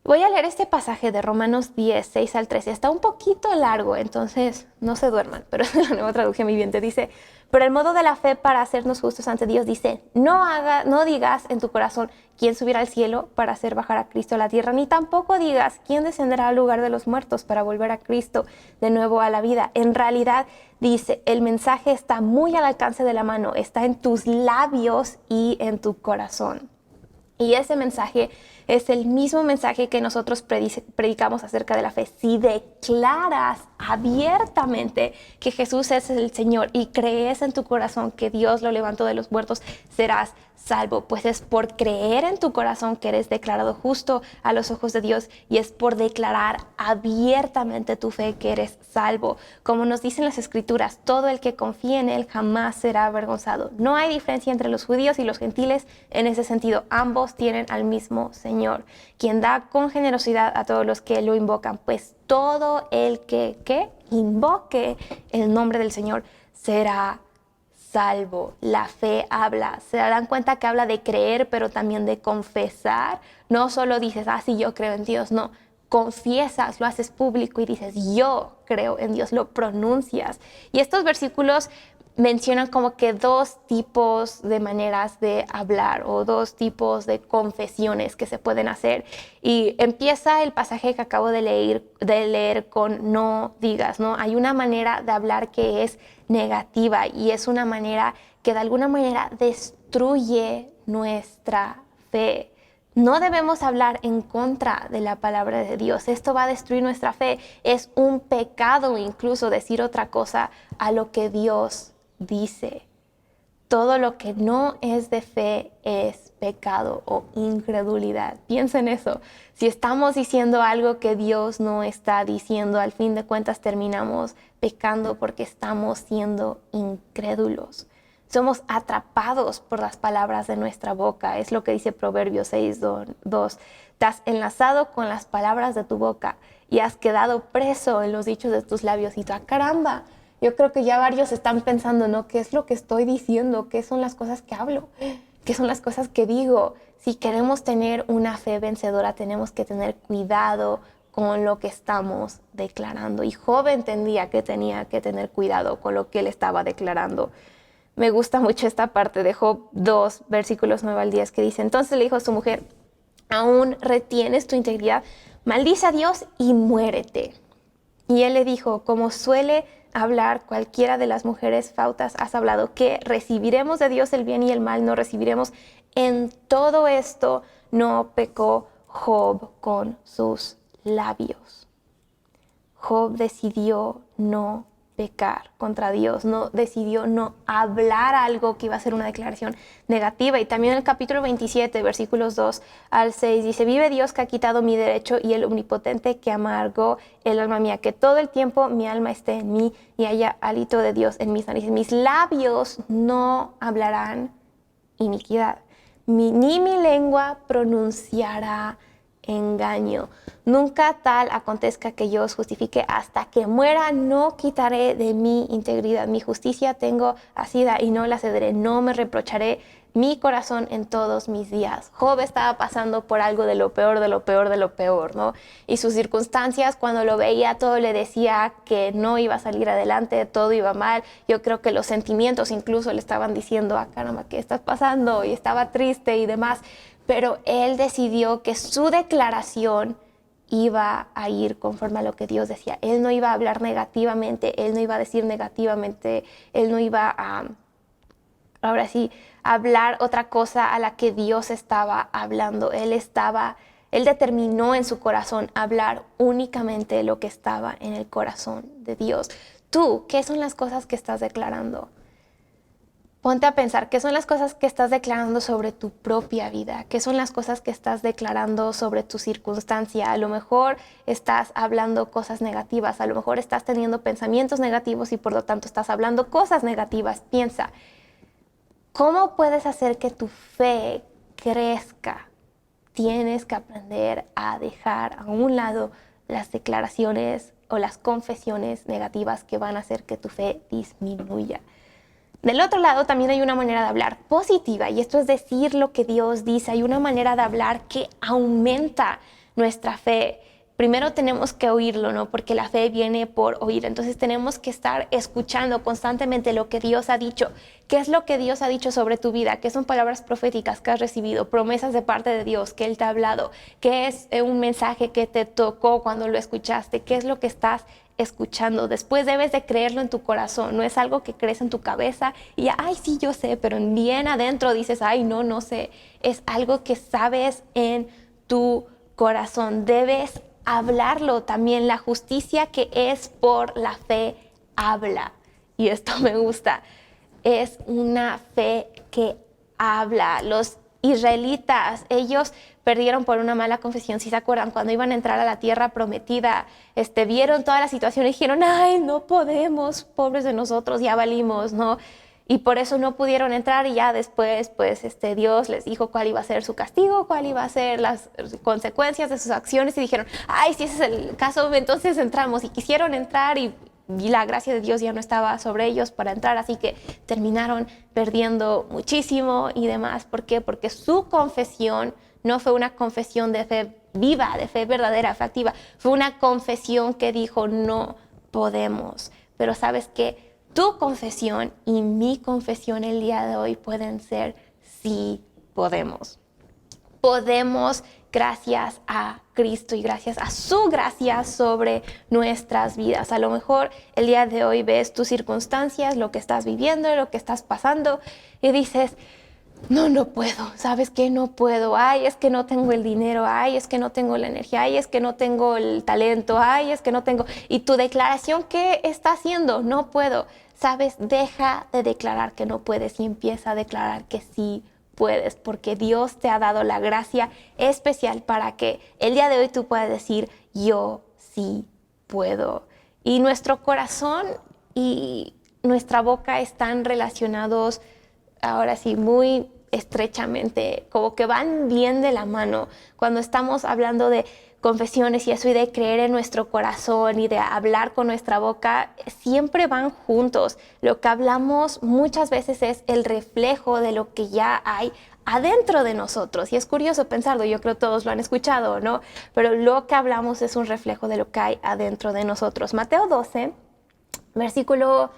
Voy a leer este pasaje de Romanos 10, 6 al 13. Está un poquito largo, entonces no se duerman, pero es la nueva traducción viviente. Dice, pero el modo de la fe para hacernos justos ante Dios dice, no digas en tu corazón quién subirá al cielo para hacer bajar a Cristo a la tierra, ni tampoco digas quién descenderá al lugar de los muertos para volver a Cristo de nuevo a la vida. En realidad, dice, el mensaje está muy al alcance de la mano, está en tus labios y en tu corazón. Y ese mensaje es el mismo mensaje que nosotros predicamos acerca de la fe. Si declaras abiertamente que Jesús es el Señor y crees en tu corazón que Dios lo levantó de los muertos, serás salvo. Pues es por creer en tu corazón que eres declarado justo a los ojos de Dios y es por declarar abiertamente tu fe que eres salvo. Como nos dicen las Escrituras, todo el que confía en Él jamás será avergonzado. No hay diferencia entre los judíos y los gentiles en ese sentido. Ambos tienen al mismo Señor, quien da con generosidad a todos los que lo invocan. Pues todo el que invoque el nombre del Señor será salvo. La fe habla. Se dan cuenta que habla de creer, pero también de confesar. No solo dices, sí, yo creo en Dios. No, confiesas, lo haces público y dices, yo creo en Dios, lo pronuncias. Y estos versículos mencionan como que dos tipos de maneras de hablar o dos tipos de confesiones que se pueden hacer. Y empieza el pasaje que acabo de leer con no digas, ¿no? Hay una manera de hablar que es negativa y es una manera que de alguna manera destruye nuestra fe. No debemos hablar en contra de la palabra de Dios. Esto va a destruir nuestra fe. Es un pecado incluso decir otra cosa a lo que Dios dice. Todo lo que no es de fe es pecado o incredulidad. Piensa en eso. Si estamos diciendo algo que Dios no está diciendo, al fin de cuentas terminamos pecando porque estamos siendo incrédulos. Somos atrapados por las palabras de nuestra boca. Es lo que dice Proverbios 6:2. Te has enlazado con las palabras de tu boca y has quedado preso en los dichos de tus labios. Y tú, caramba, yo creo que ya varios están pensando, ¿no? ¿Qué es lo que estoy diciendo? ¿Qué son las cosas que hablo? ¿Qué son las cosas que digo? si queremos tener una fe vencedora, tenemos que tener cuidado con lo que estamos declarando. Y Job entendía que tenía que tener cuidado con lo que él estaba declarando. Me gusta mucho esta parte de Job 2, versículos 9 al 10, que dice: entonces le dijo a su mujer: ¿aún retienes tu integridad? Maldice a Dios y muérete. Y él le dijo: como suele hablar cualquiera de las mujeres fautas, has hablado, que recibiremos de Dios el bien y el mal no recibiremos. En todo esto no pecó Job con sus labios. Job decidió no pecar contra Dios, decidió no hablar algo que iba a ser una declaración negativa. Y también en el capítulo 27, versículos 2 al 6, dice: vive Dios que ha quitado mi derecho y el omnipotente que amargó el alma mía, que todo el tiempo mi alma esté en mí y haya hálito de Dios en mis narices. Mis labios no hablarán iniquidad, ni mi lengua pronunciará engaño. Nunca tal acontezca que yo os justifique, hasta que muera no quitaré de mi integridad. Mi justicia tengo asida y no la cederé, no me reprocharé mi corazón en todos mis días. Job estaba pasando por algo de lo peor, de lo peor, de lo peor, ¿no? Y sus circunstancias, cuando lo veía, todo le decía que no iba a salir adelante, todo iba mal. Yo creo que los sentimientos incluso le estaban diciendo: ah, caramba, ¿qué estás pasando? Y estaba triste y demás. Pero él decidió que su declaración iba a ir conforme a lo que Dios decía. Él no iba a hablar negativamente, él no iba a decir negativamente, él no iba a, ahora sí, hablar otra cosa a la que Dios estaba hablando. Él determinó en su corazón hablar únicamente lo que estaba en el corazón de Dios. Tú, ¿qué son las cosas que estás declarando? Ponte a pensar, ¿qué son las cosas que estás declarando sobre tu propia vida? ¿Qué son las cosas que estás declarando sobre tu circunstancia? A lo mejor estás hablando cosas negativas, a lo mejor estás teniendo pensamientos negativos y por lo tanto estás hablando cosas negativas. Piensa, ¿cómo puedes hacer que tu fe crezca? Tienes que aprender a dejar a un lado las declaraciones o las confesiones negativas que van a hacer que tu fe disminuya. Del otro lado también hay una manera de hablar positiva, y esto es decir lo que Dios dice. Hay una manera de hablar que aumenta nuestra fe. Primero tenemos que oírlo, ¿no? Porque la fe viene por oír. Entonces tenemos que estar escuchando constantemente lo que Dios ha dicho. ¿Qué es lo que Dios ha dicho sobre tu vida? ¿Qué son palabras proféticas que has recibido? Promesas de parte de Dios que Él te ha hablado. ¿Qué es un mensaje que te tocó cuando lo escuchaste? ¿Qué es lo que estás escuchando? Después debes de creerlo en tu corazón. No es algo que crees en tu cabeza y ay, sí, yo sé, pero bien adentro dices, ay, no sé. Es algo que sabes en tu corazón. Debes hablarlo también. La justicia que es por la fe habla. Y esto me gusta. Es una fe que habla. Los israelitas, ellos perdieron por una mala confesión. Si se acuerdan, cuando iban a entrar a la tierra prometida, vieron toda la situación y dijeron, ay, no podemos, pobres de nosotros, ya valimos, ¿no? Y por eso no pudieron entrar, y ya después, pues, Dios les dijo cuál iba a ser su castigo, cuál iba a ser las consecuencias de sus acciones, y dijeron, ay, si ese es el caso, entonces entramos. Y quisieron entrar y la gracia de Dios ya no estaba sobre ellos para entrar, así que terminaron perdiendo muchísimo y demás. ¿Por qué? Porque su confesión no fue una confesión de fe viva, de fe verdadera, fe activa. Fue una confesión que dijo, no podemos. Pero ¿sabes qué? Tu confesión y mi confesión el día de hoy pueden ser sí podemos. Podemos gracias a Cristo y gracias a su gracia sobre nuestras vidas. A lo mejor el día de hoy ves tus circunstancias, lo que estás viviendo, lo que estás pasando y dices, no puedo, ¿sabes qué? No puedo, ay, es que no tengo el dinero, ay, es que no tengo la energía, ay, es que no tengo el talento, ay, es que no tengo... Y tu declaración, ¿qué está haciendo? No puedo. ¿Sabes? Deja de declarar que no puedes y empieza a declarar que sí puedes, porque Dios te ha dado la gracia especial para que el día de hoy tú puedas decir, yo sí puedo. Y nuestro corazón y nuestra boca están relacionados ahora sí muy estrechamente, como que van bien de la mano. Cuando estamos hablando de confesiones y eso y de creer en nuestro corazón y de hablar con nuestra boca, siempre van juntos. Lo que hablamos muchas veces es el reflejo de lo que ya hay adentro de nosotros. Y es curioso pensarlo, yo creo que todos lo han escuchado, ¿no? Pero lo que hablamos es un reflejo de lo que hay adentro de nosotros. Mateo 12, versículo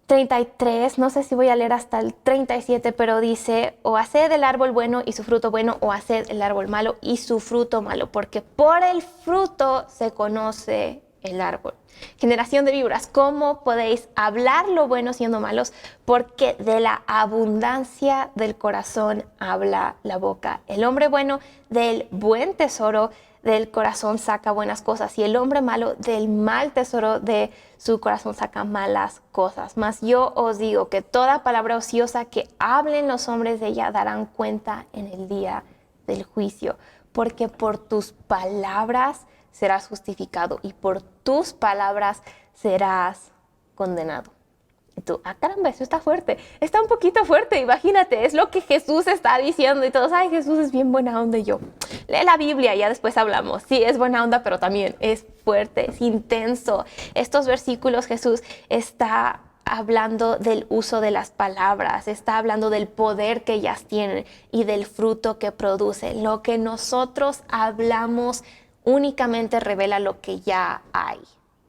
33, no sé si voy a leer hasta el 37, pero dice, o haced el árbol bueno y su fruto bueno, o haced el árbol malo y su fruto malo, porque por el fruto se conoce el árbol. Generación de víboras, ¿cómo podéis hablar lo bueno siendo malos? Porque de la abundancia del corazón habla la boca. El hombre bueno del buen tesoro del corazón saca buenas cosas, y el hombre malo del mal tesoro de su corazón saca malas cosas. Mas yo os digo que toda palabra ociosa que hablen los hombres de ella darán cuenta en el día del juicio, porque por tus palabras serás justificado y por tus palabras serás condenado. Y tú, caramba, eso está fuerte, está un poquito fuerte, imagínate, es lo que Jesús está diciendo y todos, ay, Jesús es bien buena onda. Y yo, lee la Biblia, ya después hablamos. Sí, es buena onda, pero también es fuerte, es intenso. Estos versículos Jesús está hablando del uso de las palabras, está hablando del poder que ellas tienen y del fruto que producen. Lo que nosotros hablamos únicamente revela lo que ya hay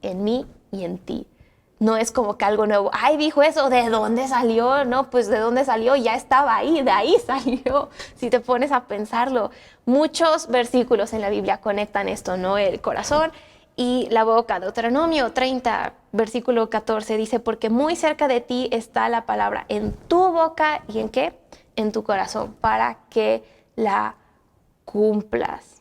en mí y en ti. No es como que algo nuevo, ay, dijo eso, ¿de dónde salió? No, pues ¿de dónde salió? Ya estaba ahí, de ahí salió. Si te pones a pensarlo, muchos versículos en la Biblia conectan esto, ¿no? El corazón y la boca. Deuteronomio 30, versículo 14 dice, porque muy cerca de ti está la palabra, en tu boca y ¿en qué? En tu corazón, para que la cumplas.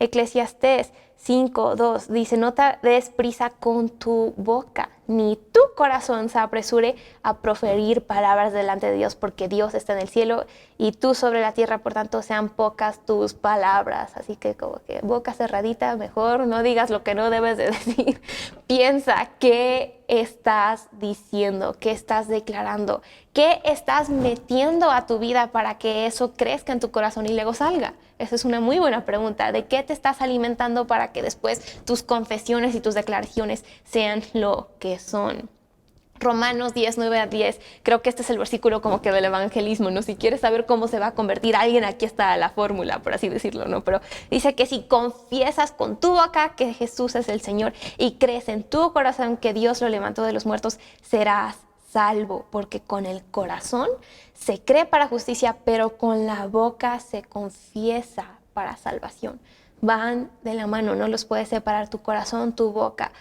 Eclesiastés 5:2 dice, no te des prisa con tu boca, ni tu corazón se apresure a proferir palabras delante de Dios, porque Dios está en el cielo y tú sobre la tierra, por tanto sean pocas tus palabras. Así que como que boca cerradita, mejor no digas lo que no debes de decir. Piensa qué estás diciendo, qué estás declarando, qué estás metiendo a tu vida para que eso crezca en tu corazón y luego salga. Esa es una muy buena pregunta. ¿De qué te estás alimentando para que después tus confesiones y tus declaraciones sean lo que son? Romanos 10, 9 a 10, creo que este es el versículo como que del evangelismo, ¿no? Si quieres saber cómo se va a convertir alguien, aquí está la fórmula, por así decirlo, ¿no? Pero dice que si confiesas con tu boca que Jesús es el Señor y crees en tu corazón que Dios lo levantó de los muertos, serás salvo, porque con el corazón se cree para justicia, pero con la boca se confiesa para salvación. Van de la mano, no los puedes separar, tu corazón, tu boca,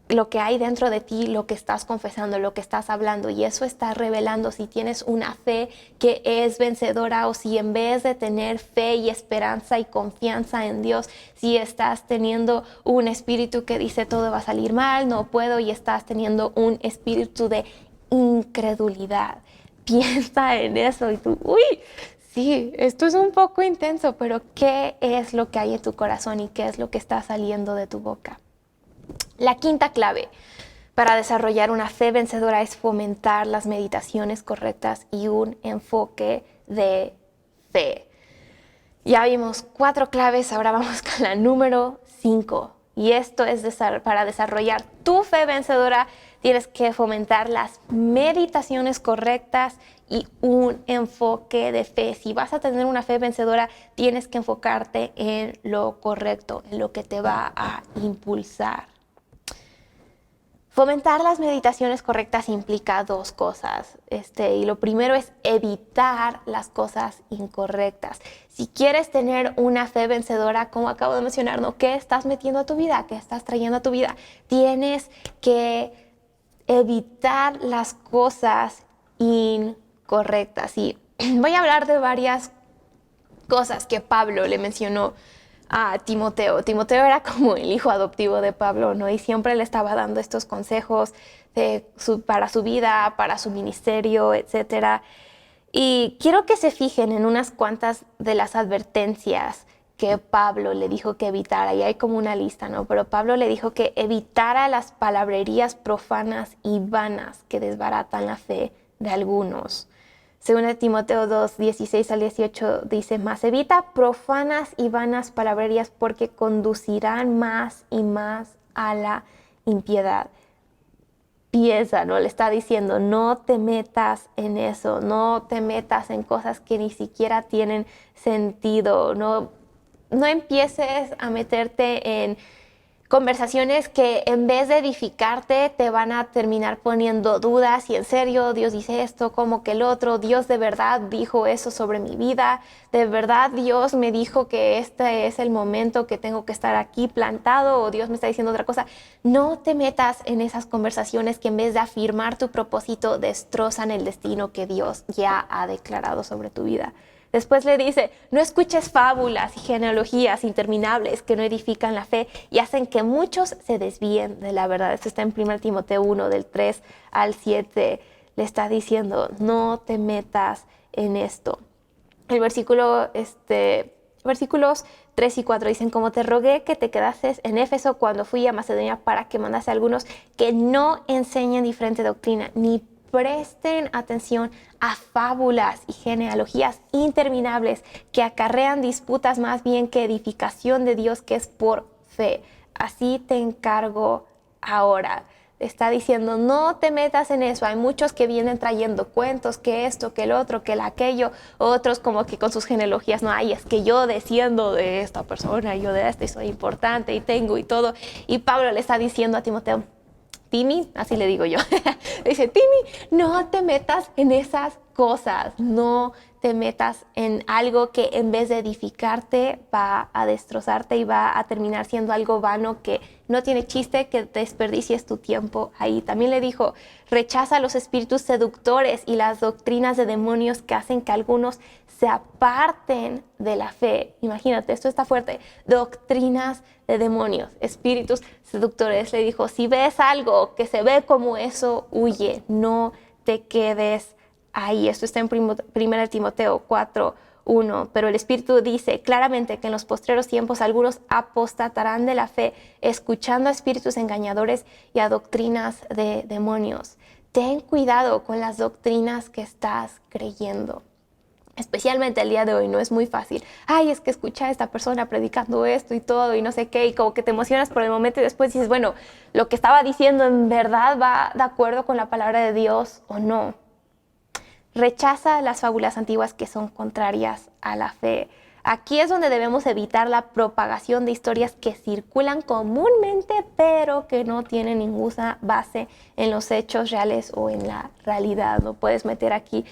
lo que hay dentro de ti, lo que estás confesando, lo que estás hablando, y eso está revelando si tienes una fe que es vencedora o si en vez de tener fe y esperanza y confianza en Dios, si estás teniendo un espíritu que dice todo va a salir mal, no puedo, y estás teniendo un espíritu de incredulidad. Piensa en eso y tú, uy, sí, esto es un poco intenso, pero ¿qué es lo que hay en tu corazón y qué es lo que está saliendo de tu boca? La quinta clave para desarrollar una fe vencedora es fomentar las meditaciones correctas y un enfoque de fe. Ya vimos 4 claves, ahora vamos con la número 5. Y esto es para desarrollar tu fe vencedora, tienes que fomentar las meditaciones correctas y un enfoque de fe. Si vas a tener una fe vencedora, tienes que enfocarte en lo correcto, en lo que te va a impulsar. Fomentar las meditaciones correctas implica 2 cosas. Y lo primero es evitar las cosas incorrectas. Si quieres tener una fe vencedora, como acabo de mencionar, ¿no? ¿Qué estás metiendo a tu vida? ¿Qué estás trayendo a tu vida? Tienes que evitar las cosas incorrectas. Y voy a hablar de varias cosas que Pablo le mencionó a Timoteo. Timoteo era como el hijo adoptivo de Pablo, ¿no? Y siempre le estaba dando estos consejos para su vida, para su ministerio, etc. Y quiero que se fijen en unas cuantas de las advertencias que Pablo le dijo que evitara. Y hay como una lista, ¿no? Pero Pablo le dijo que evitara las palabrerías profanas y vanas que desbaratan la fe de algunos. Según de Timoteo 2, 16 al 18 dice, mas evita profanas y vanas palabrerías porque conducirán más y más a la impiedad. Piensa, ¿no? Le está diciendo, no te metas en eso, no te metas en cosas que ni siquiera tienen sentido, no empieces a meterte en conversaciones que en vez de edificarte te van a terminar poniendo dudas. Y en serio, Dios dice esto, como que el otro, Dios de verdad dijo eso sobre mi vida, de verdad Dios me dijo que este es el momento que tengo que estar aquí plantado, o Dios me está diciendo otra cosa. No te metas en esas conversaciones que en vez de afirmar tu propósito, destrozan el destino que Dios ya ha declarado sobre tu vida. Después le dice, no escuches fábulas y genealogías interminables que no edifican la fe y hacen que muchos se desvíen de la verdad. Esto está en 1 Timoteo 1, del 3 al 7. Le está diciendo, no te metas en esto. El versículos 3 y 4 dicen, como te rogué que te quedases en Éfeso cuando fui a Macedonia para que mandase a algunos que no enseñen diferente doctrina, ni presten atención a fábulas y genealogías interminables que acarrean disputas más bien que edificación de Dios que es por fe. Así te encargo ahora. Está diciendo, no te metas en eso. Hay muchos que vienen trayendo cuentos, que esto, que el otro, que el aquello. Otros como que con sus genealogías, no, ay, es que yo desciendo de esta persona, yo de esta y soy importante y tengo y todo. Y Pablo le está diciendo a Timoteo, Timmy, así le digo yo, dice, Timmy, no te metas en esas cosas, no te metas en algo que en vez de edificarte va a destrozarte y va a terminar siendo algo vano que no tiene chiste que desperdicies tu tiempo ahí. También le dijo, rechaza los espíritus seductores y las doctrinas de demonios que hacen que algunos se aparten de la fe. Imagínate, esto está fuerte. Doctrinas de demonios, espíritus seductores. Le dijo, si ves algo que se ve como eso, huye, no te quedes ahí. Esto está en 1 Timoteo 4, 1. Pero el Espíritu dice claramente que en los postreros tiempos algunos apostatarán de la fe, escuchando a espíritus engañadores y a doctrinas de demonios. Ten cuidado con las doctrinas que estás creyendo. Especialmente el día de hoy no es muy fácil. Ay, es que escucha a esta persona predicando esto y todo y no sé qué, y como que te emocionas por el momento y después dices, bueno, lo que estaba diciendo en verdad va de acuerdo con la palabra de Dios o no. Rechaza las fábulas antiguas que son contrarias a la fe. Aquí es donde debemos evitar la propagación de historias que circulan comúnmente, pero que no tienen ninguna base en los hechos reales o en la realidad. No puedes meter aquí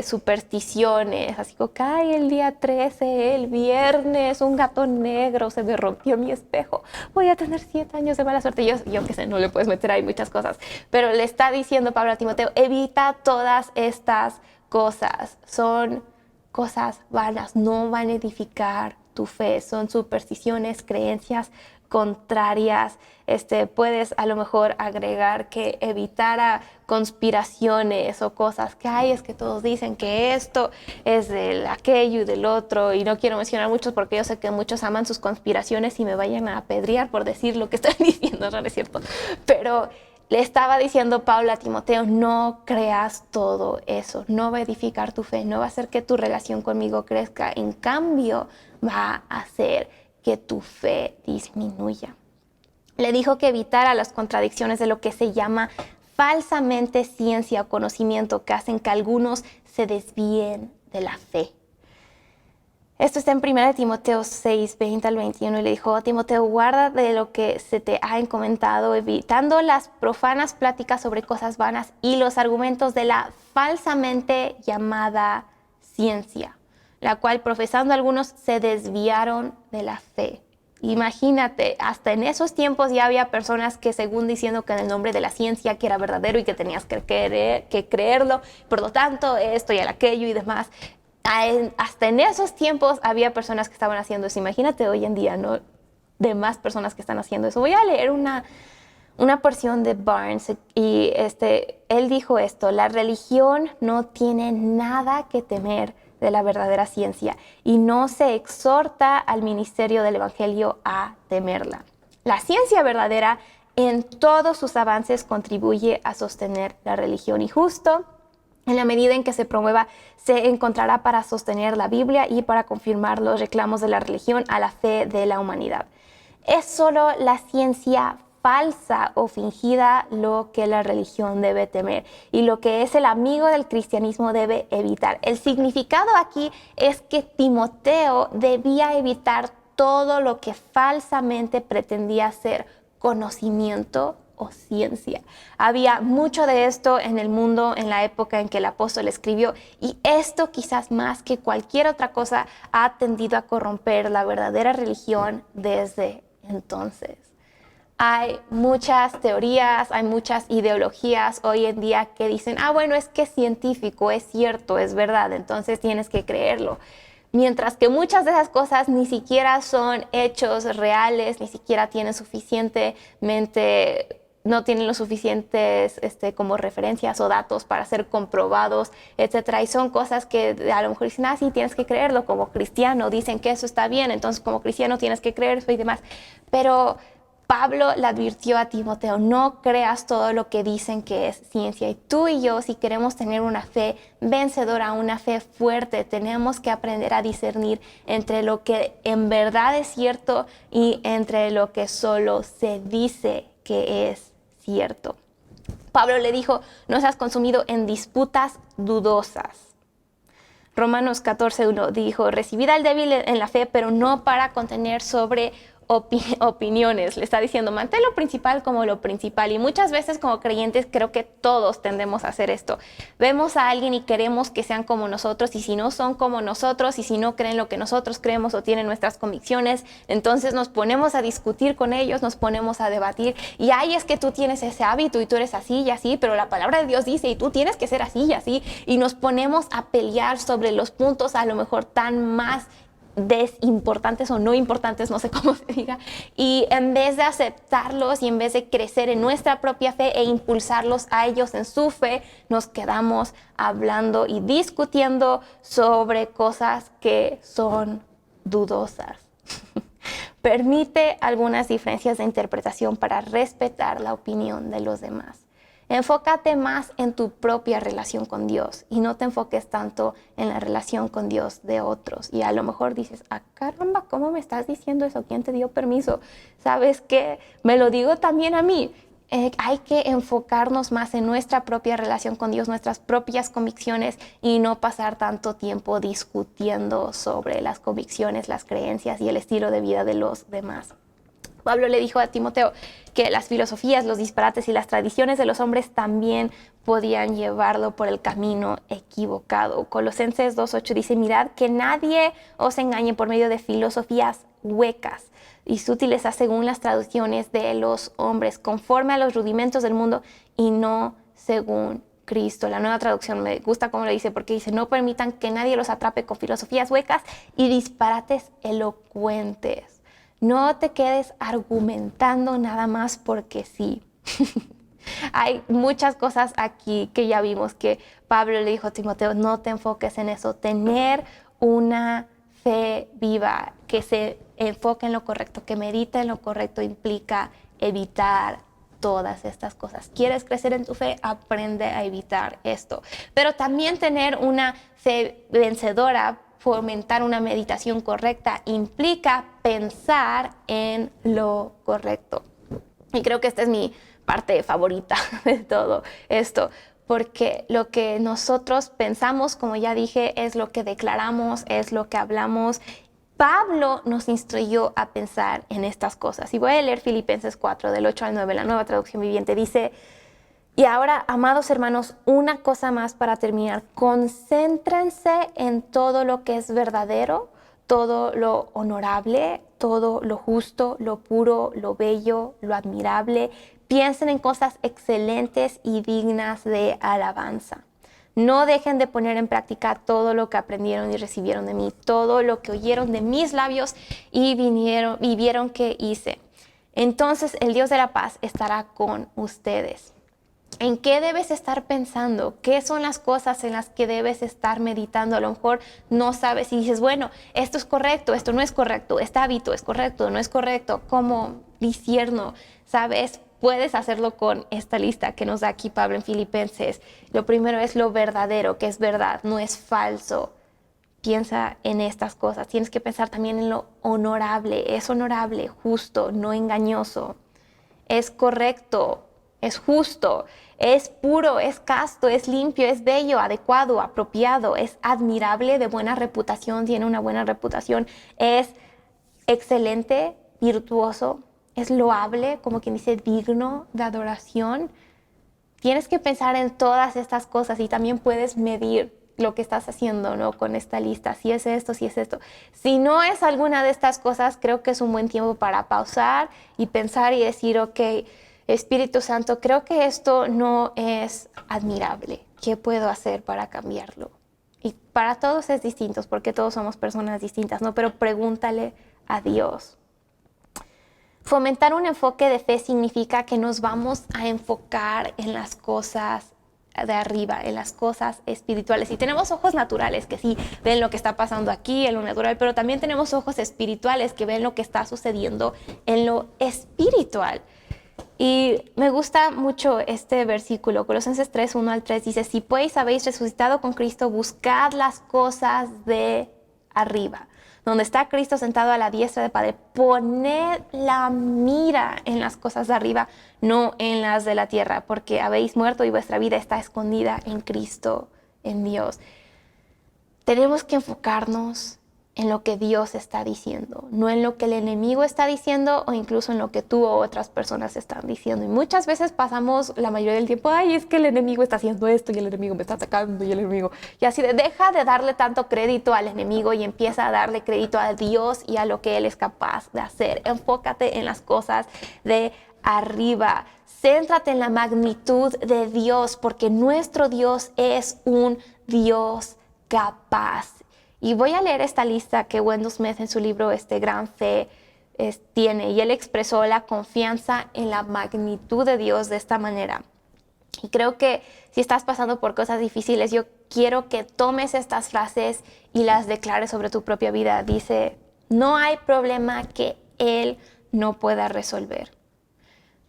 supersticiones, así como que ay, el día 13, el viernes, un gato negro se me rompió mi espejo, voy a tener 7 años de mala suerte. Yo qué sé, no le puedes meter ahí muchas cosas, pero le está diciendo Pablo a Timoteo, evita todas estas cosas, son cosas vanas, no van a edificar tu fe, son supersticiones, creencias contrarias. Puedes a lo mejor agregar que evitara conspiraciones o cosas que hay, es que todos dicen que esto es del aquello y del otro, y no quiero mencionar muchos porque yo sé que muchos aman sus conspiraciones y me vayan a apedrear por decir lo que estoy diciendo, no es cierto, pero le estaba diciendo Pablo a Timoteo, no creas todo eso, no va a edificar tu fe, no va a hacer que tu relación conmigo crezca, en cambio va a hacer que tu fe disminuya. Le dijo que evitara las contradicciones de lo que se llama falsamente ciencia o conocimiento que hacen que algunos se desvíen de la fe. Esto está en 1 Timoteo 6, 20 al 21, y le dijo, Timoteo, guarda de lo que se te ha encomendado, evitando las profanas pláticas sobre cosas vanas y los argumentos de la falsamente llamada ciencia, la cual profesando algunos se desviaron de la fe. Imagínate, hasta en esos tiempos ya había personas que según diciendo que en el nombre de la ciencia que era verdadero y que tenías que creerlo, por lo tanto esto y aquello y demás. Hasta en esos tiempos había personas que estaban haciendo eso. Imagínate hoy en día, ¿no? De más personas que están haciendo eso. Voy a leer una porción de Barnes y él dijo esto, la religión no tiene nada que temer de la verdadera ciencia y no se exhorta al ministerio del evangelio a temerla. La ciencia verdadera en todos sus avances contribuye a sostener la religión y justo En la medida en que se promueva, se encontrará para sostener la Biblia y para confirmar los reclamos de la religión a la fe de la humanidad. Es solo la ciencia falsa o fingida lo que la religión debe temer y lo que es el amigo del cristianismo debe evitar. El significado aquí es que Timoteo debía evitar todo lo que falsamente pretendía ser conocimiento o ciencia. Había mucho de esto en el mundo en la época en que el apóstol escribió, y esto quizás más que cualquier otra cosa ha tendido a corromper la verdadera religión desde entonces. Hay muchas teorías, hay muchas ideologías hoy en día que dicen, bueno, es que es científico, es cierto, es verdad, entonces tienes que creerlo. Mientras que muchas de esas cosas ni siquiera son hechos reales, ni siquiera tienen suficientemente, no tienen los suficientes como referencias o datos para ser comprobados, etcétera. Y son cosas que a lo mejor dicen, sí, tienes que creerlo como cristiano, dicen que eso está bien, entonces como cristiano tienes que creer eso y demás. Pero Pablo le advirtió a Timoteo, no creas todo lo que dicen que es ciencia. Y tú y yo, si queremos tener una fe vencedora, una fe fuerte, tenemos que aprender a discernir entre lo que en verdad es cierto y entre lo que solo se dice que es cierto. Pablo le dijo, no seas consumido en disputas dudosas. Romanos 14:1 dijo, recibid al débil en la fe, pero no para contener sobre opiniones. Le está diciendo, mantén lo principal como lo principal. Y muchas veces como creyentes creo que todos tendemos a hacer esto. Vemos a alguien y queremos que sean como nosotros, y si no son como nosotros, y si no creen lo que nosotros creemos o tienen nuestras convicciones, entonces nos ponemos a discutir con ellos, nos ponemos a debatir, y es que tú tienes ese hábito y tú eres así y así, pero la palabra de Dios dice y tú tienes que ser así y así, y nos ponemos a pelear sobre los puntos a lo mejor tan más desimportantes o no importantes, no sé cómo se diga, y en vez de aceptarlos y en vez de crecer en nuestra propia fe e impulsarlos a ellos en su fe, nos quedamos hablando y discutiendo sobre cosas que son dudosas. Permite algunas diferencias de interpretación para respetar la opinión de los demás. Enfócate más en tu propia relación con Dios y no te enfoques tanto en la relación con Dios de otros. Y a lo mejor dices, caramba, ¿cómo me estás diciendo eso? ¿Quién te dio permiso? ¿Sabes qué? Me lo digo también a mí. Hay que enfocarnos más en nuestra propia relación con Dios, nuestras propias convicciones, y no pasar tanto tiempo discutiendo sobre las convicciones, las creencias y el estilo de vida de los demás. Pablo le dijo a Timoteo que las filosofías, los disparates y las tradiciones de los hombres también podían llevarlo por el camino equivocado. Colosenses 2:8 dice, mirad que nadie os engañe por medio de filosofías huecas y sutilezas según las traducciones de los hombres, conforme a los rudimentos del mundo y no según Cristo. La Nueva Traducción me gusta cómo lo dice, porque dice, no permitan que nadie los atrape con filosofías huecas y disparates elocuentes. No te quedes argumentando nada más porque sí. Hay muchas cosas aquí que ya vimos que Pablo le dijo a Timoteo, no te enfoques en eso. Tener una fe viva que se enfoque en lo correcto, que medita en lo correcto, implica evitar todas estas cosas. ¿Quieres crecer en tu fe? Aprende a evitar esto. Pero también tener una fe vencedora, fomentar una meditación correcta, implica pensar en lo correcto. Y creo que esta es mi parte favorita de todo esto, porque lo que nosotros pensamos, como ya dije, es lo que declaramos, es lo que hablamos. Pablo nos instruyó a pensar en estas cosas. Y voy a leer Filipenses 4, del 8 al 9, la Nueva Traducción Viviente. Dice, y ahora, amados hermanos, una cosa más para terminar. Concéntrense en todo lo que es verdadero, todo lo honorable, todo lo justo, lo puro, lo bello, lo admirable. Piensen en cosas excelentes y dignas de alabanza. No dejen de poner en práctica todo lo que aprendieron y recibieron de mí, todo lo que oyeron de mis labios y vieron que hice. Entonces el Dios de la paz estará con ustedes. ¿En qué debes estar pensando? ¿Qué son las cosas en las que debes estar meditando? A lo mejor no sabes y dices, bueno, esto es correcto, esto no es correcto, este hábito es correcto, no es correcto. ¿Cómo discierno? ¿Sabes? puedes hacerlo con esta lista que nos da aquí Pablo en Filipenses. Lo primero es lo verdadero, que es verdad, no es falso. Piensa en estas cosas. Tienes que pensar también en lo honorable. Es honorable, justo, no engañoso. Es correcto, es justo, es puro, es casto, es limpio, es bello, adecuado, apropiado, es admirable, de buena reputación, tiene una buena reputación, es excelente, virtuoso, es loable, como quien dice, digno de adoración. Tienes que pensar en todas estas cosas y también puedes medir lo que estás haciendo, ¿no? Con esta lista, si es esto, si es esto. Si no es alguna de estas cosas, creo que es un buen tiempo para pausar y pensar y decir, ok, Espíritu Santo, creo que esto no es admirable. ¿Qué puedo hacer para cambiarlo? Y para todos es distinto, porque todos somos personas distintas, ¿no? Pero pregúntale a Dios. Fomentar un enfoque de fe significa que nos vamos a enfocar en las cosas de arriba, en las cosas espirituales. Y tenemos ojos naturales que sí ven lo que está pasando aquí en lo natural, pero también tenemos ojos espirituales que ven lo que está sucediendo en lo espiritual. Y me gusta mucho este versículo, Colosenses 3, 1 al 3, dice, si pues habéis resucitado con Cristo, buscad las cosas de arriba, donde está Cristo sentado a la diestra del Padre. Poned la mira en las cosas de arriba, no en las de la tierra, porque habéis muerto y vuestra vida está escondida en Cristo, en Dios. Tenemos que enfocarnos en lo que Dios está diciendo, no en lo que el enemigo está diciendo o incluso en lo que tú o otras personas están diciendo. Y muchas veces pasamos la mayoría del tiempo, ay, es que el enemigo está haciendo esto y el enemigo me está atacando y el enemigo... Y así deja de darle tanto crédito al enemigo y empieza a darle crédito a Dios y a lo que Él es capaz de hacer. Enfócate en las cosas de arriba. Céntrate en la magnitud de Dios, porque nuestro Dios es un Dios capaz. Y voy a leer esta lista que Wendell Smith en su libro Gran Fe tiene. Y él expresó la confianza en la magnitud de Dios de esta manera. Y creo que si estás pasando por cosas difíciles, yo quiero que tomes estas frases y las declares sobre tu propia vida. Dice, no hay problema que Él no pueda resolver.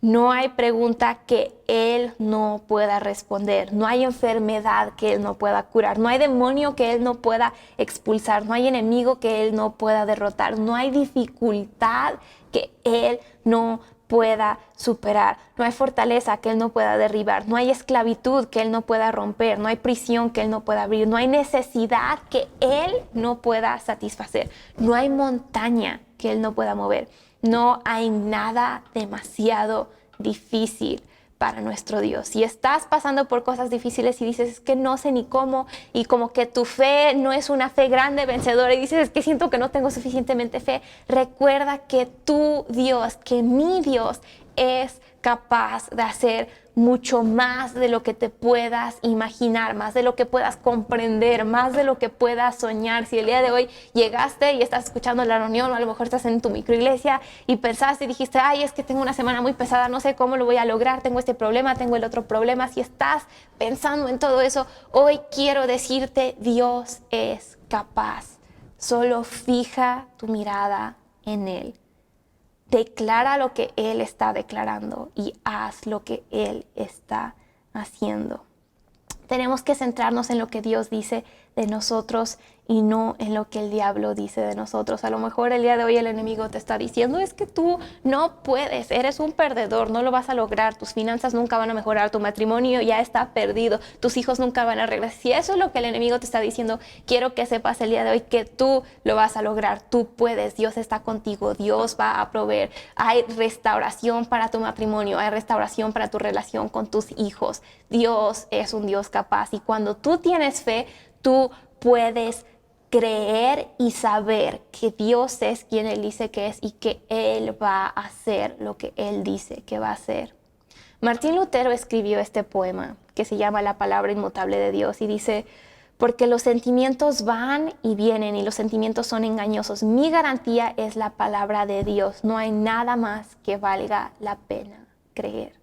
No hay pregunta que Él no pueda responder. No hay enfermedad que Él no pueda curar. No hay demonio que Él no pueda expulsar. No hay enemigo que Él no pueda derrotar. No hay dificultad que Él no pueda superar. No hay fortaleza que Él no pueda derribar. No hay esclavitud que Él no pueda romper. No hay prisión que Él no pueda abrir. No hay necesidad que Él no pueda satisfacer. No hay montaña que Él no pueda mover. No hay nada demasiado difícil para nuestro Dios. Si estás pasando por cosas difíciles y dices, es que no sé ni cómo, y como que tu fe no es una fe grande, vencedora, y dices, es que siento que no tengo suficientemente fe, recuerda que tu Dios, que mi Dios es capaz de hacer mucho más de lo que te puedas imaginar, más de lo que puedas comprender, más de lo que puedas soñar. Si el día de hoy llegaste y estás escuchando la reunión, o a lo mejor estás en tu microiglesia y pensaste y dijiste, ay, es que tengo una semana muy pesada, no sé cómo lo voy a lograr, tengo este problema, tengo el otro problema. Si estás pensando en todo eso, hoy quiero decirte, Dios es capaz. Solo fija tu mirada en Él. Declara lo que Él está declarando y haz lo que Él está haciendo. Tenemos que centrarnos en lo que Dios dice de nosotros y no en lo que el diablo dice de nosotros. A lo mejor el día de hoy el enemigo te está diciendo, es que tú no puedes, eres un perdedor, no lo vas a lograr, tus finanzas nunca van a mejorar, tu matrimonio ya está perdido, tus hijos nunca van a regresar. Si eso es lo que el enemigo te está diciendo, quiero que sepas el día de hoy que tú lo vas a lograr, tú puedes, Dios está contigo, Dios va a proveer. Hay restauración para tu matrimonio, hay restauración para tu relación con tus hijos. Dios es un Dios capaz y cuando tú tienes fe, tú puedes creer y saber que Dios es quien Él dice que es y que Él va a hacer lo que Él dice que va a hacer. Martín Lutero escribió este poema que se llama La palabra inmutable de Dios y dice, porque los sentimientos van y vienen y los sentimientos son engañosos. Mi garantía es la palabra de Dios. No hay nada más que valga la pena creer.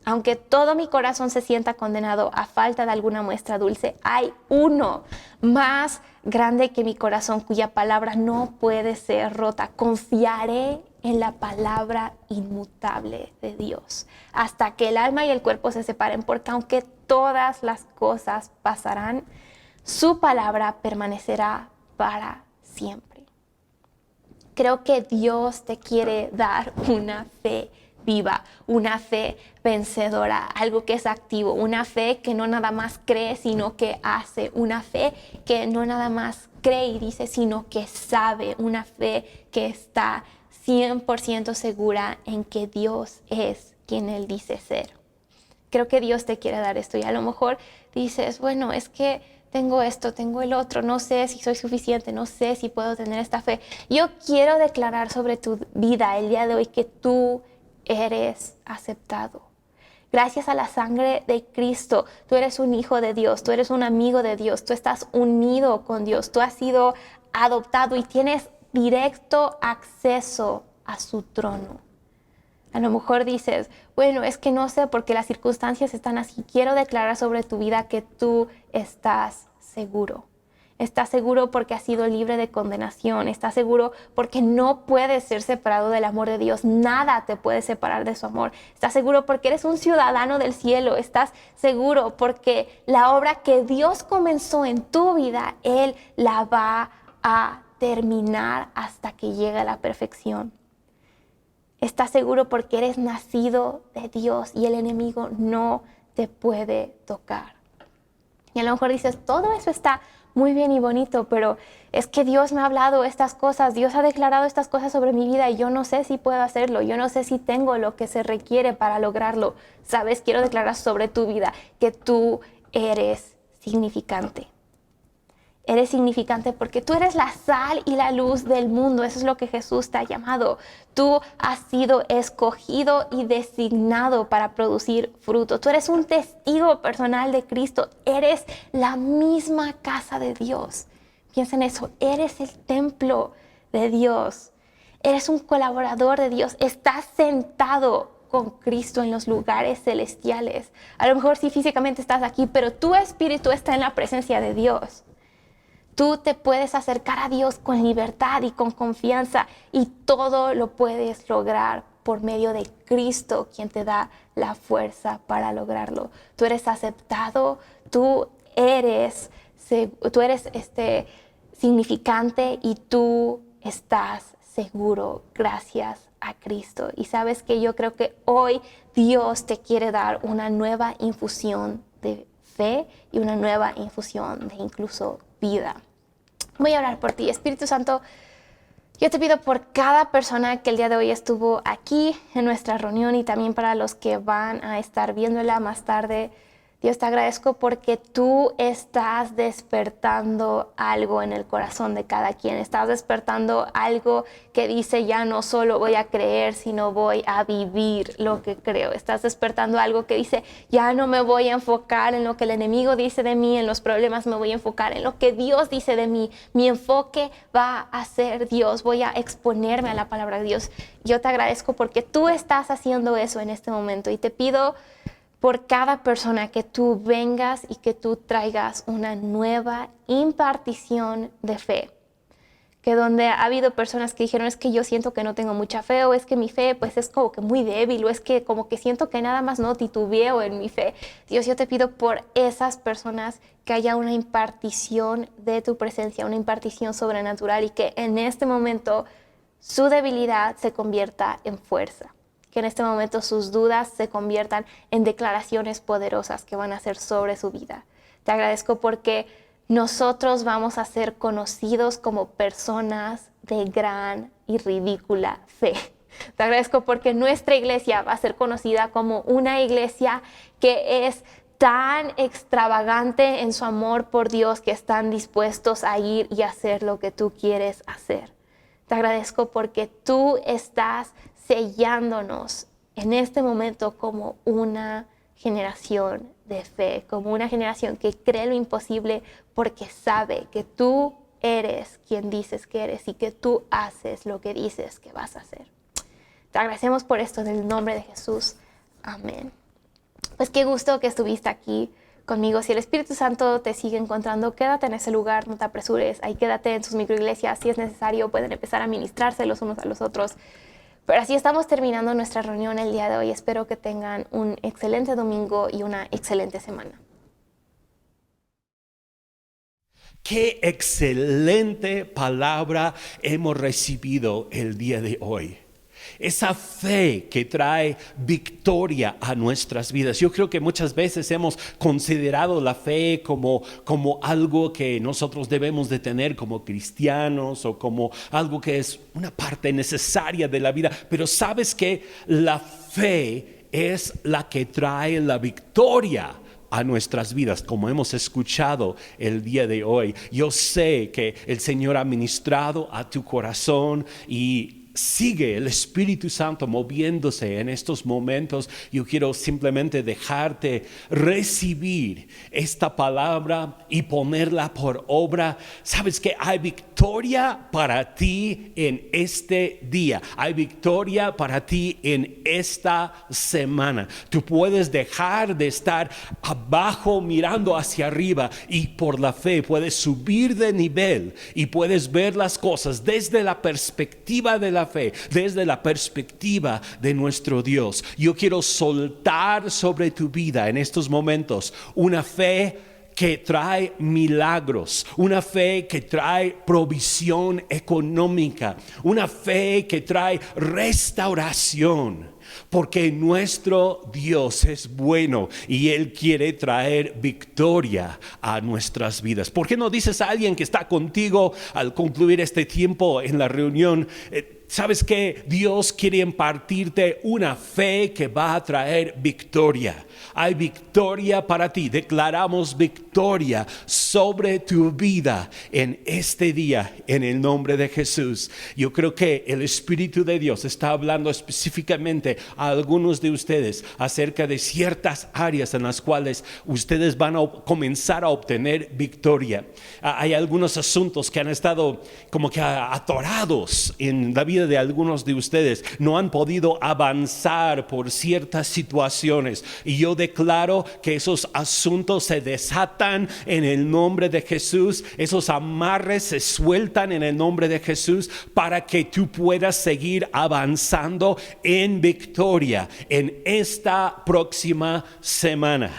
Aunque todo mi corazón se sienta condenado a falta de alguna muestra dulce, hay uno más grande que mi corazón cuya palabra no puede ser rota. Confiaré en la palabra inmutable de Dios, hasta que el alma y el cuerpo se separen, porque aunque todas las cosas pasarán, su palabra permanecerá para siempre. Creo que Dios te quiere dar una fe viva, una fe vencedora, algo que es activo, una fe que no nada más cree, sino que hace, una fe que no nada más cree y dice, sino que sabe, una fe que está 100% segura en que Dios es quien Él dice ser. Creo que Dios te quiere dar esto y a lo mejor dices, bueno, es que tengo esto, tengo el otro, no sé si soy suficiente, no sé si puedo tener esta fe. Yo quiero declarar sobre tu vida el día de hoy que tú eres aceptado. Gracias a la sangre de Cristo, tú eres un hijo de Dios, tú eres un amigo de Dios, tú estás unido con Dios, tú has sido adoptado y tienes directo acceso a su trono. A lo mejor dices, bueno, es que no sé porque las circunstancias están así. Quiero declarar sobre tu vida que tú estás seguro. Estás seguro porque has sido libre de condenación. Estás seguro porque no puedes ser separado del amor de Dios. Nada te puede separar de su amor. Estás seguro porque eres un ciudadano del cielo. Estás seguro porque la obra que Dios comenzó en tu vida, Él la va a terminar hasta que llegue a la perfección. Estás seguro porque eres nacido de Dios y el enemigo no te puede tocar. Y a lo mejor dices, todo eso está muy bien y bonito, pero es que Dios me ha hablado estas cosas, Dios ha declarado estas cosas sobre mi vida y yo no sé si puedo hacerlo, yo no sé si tengo lo que se requiere para lograrlo. ¿Sabes? Quiero declarar sobre tu vida que tú eres significante. Eres significante porque tú eres la sal y la luz del mundo. Eso es lo que Jesús te ha llamado. Tú has sido escogido y designado para producir fruto. Tú eres un testigo personal de Cristo. Eres la misma casa de Dios. Piensa en eso. Eres el templo de Dios. Eres un colaborador de Dios. Estás sentado con Cristo en los lugares celestiales. A lo mejor sí físicamente estás aquí, pero tu espíritu está en la presencia de Dios. Tú te puedes acercar a Dios con libertad y con confianza y todo lo puedes lograr por medio de Cristo, quien te da la fuerza para lograrlo. Tú eres aceptado, tú eres significante y tú estás seguro gracias a Cristo. Y sabes que yo creo que hoy Dios te quiere dar una nueva infusión de fe y una nueva infusión de incluso vida. Voy a orar por ti. Espíritu Santo, yo te pido por cada persona que el día de hoy estuvo aquí en nuestra reunión y también para los que van a estar viéndola más tarde. Dios, te agradezco porque tú estás despertando algo en el corazón de cada quien. Estás despertando algo que dice, ya no solo voy a creer, sino voy a vivir lo que creo. Estás despertando algo que dice, ya no me voy a enfocar en lo que el enemigo dice de mí, en los problemas, me voy a enfocar en lo que Dios dice de mí. Mi enfoque va a ser Dios. Voy a exponerme a la palabra de Dios. Yo te agradezco porque tú estás haciendo eso en este momento y te pido por cada persona que tú vengas y que tú traigas una nueva impartición de fe. Que donde ha habido personas que dijeron, es que yo siento que no tengo mucha fe, o es que mi fe pues es como que muy débil, o es que como que siento que nada más no titubeo en mi fe. Dios, yo te pido por esas personas que haya una impartición de tu presencia, una impartición sobrenatural y que en este momento su debilidad se convierta en fuerza. Que en este momento sus dudas se conviertan en declaraciones poderosas que van a ser sobre su vida. Te agradezco porque nosotros vamos a ser conocidos como personas de gran y ridícula fe. Te agradezco porque nuestra iglesia va a ser conocida como una iglesia que es tan extravagante en su amor por Dios que están dispuestos a ir y hacer lo que tú quieres hacer. Te agradezco porque tú estás sellándonos en este momento como una generación de fe, como una generación que cree lo imposible porque sabe que tú eres quien dices que eres y que tú haces lo que dices que vas a hacer. Te agradecemos por esto en el nombre de Jesús. Amén. Pues qué gusto que estuviste aquí conmigo. Si el Espíritu Santo te sigue encontrando, quédate en ese lugar, no te apresures. Ahí quédate en sus microiglesias. Si es necesario, pueden empezar a ministrarse los unos a los otros. Pero así estamos terminando nuestra reunión el día de hoy. Espero que tengan un excelente domingo y una excelente semana. Qué excelente palabra hemos recibido el día de hoy. Esa fe que trae victoria a nuestras vidas. Yo creo que muchas veces hemos considerado la fe como algo que nosotros debemos de tener como cristianos o como algo que es una parte necesaria de la vida. Pero sabes que la fe es la que trae la victoria a nuestras vidas, como hemos escuchado el día de hoy. Yo sé que el Señor ha ministrado a tu corazón y sigue el Espíritu Santo moviéndose en estos momentos. Yo quiero simplemente dejarte recibir esta palabra y ponerla por obra. Sabes que hay victoria para ti en este día. Hay victoria para ti en esta semana. Tú puedes dejar de estar abajo mirando hacia arriba y por la fe puedes subir de nivel y puedes ver las cosas desde la perspectiva de la fe, desde la perspectiva de nuestro Dios. Yo quiero soltar sobre tu vida en estos momentos una fe que trae milagros, una fe que trae provisión económica, una fe que trae restauración. Porque nuestro Dios es bueno y Él quiere traer victoria a nuestras vidas. ¿Por qué no dices a alguien que está contigo al concluir este tiempo en la reunión? ¿Sabes que Dios quiere impartirte una fe que va a traer victoria? Hay victoria para ti. Declaramos victoria sobre tu vida en este día, en el nombre de Jesús. Yo creo que el Espíritu de Dios está hablando específicamente a algunos de ustedes acerca de ciertas áreas en las cuales ustedes van a comenzar a obtener victoria. Hay algunos asuntos que han estado como que atorados en la vida de algunos de ustedes. No han podido avanzar por ciertas situaciones. Y yo declaro que esos asuntos se desatan en el nombre de Jesús. Esos amarres se sueltan en el nombre de Jesús para que tú puedas seguir avanzando en victoria en esta próxima semana.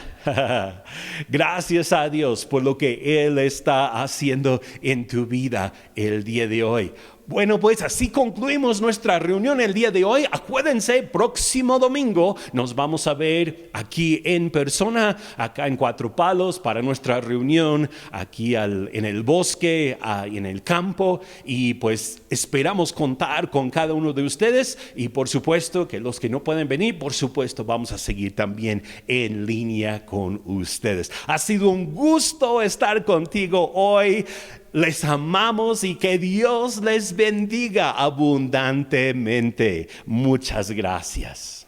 Gracias a Dios por lo que Él está haciendo en tu vida el día de hoy. Bueno, pues así concluimos nuestra reunión el día de hoy. Acuérdense, próximo domingo nos vamos a ver aquí en persona, acá en Cuatro Palos, para nuestra reunión aquí en el bosque, en el campo. Y pues esperamos contar con cada uno de ustedes. Y por supuesto que los que no pueden venir, por supuesto vamos a seguir también en línea con ustedes. Ha sido un gusto estar contigo hoy. Les amamos y que Dios les bendiga abundantemente. Muchas gracias.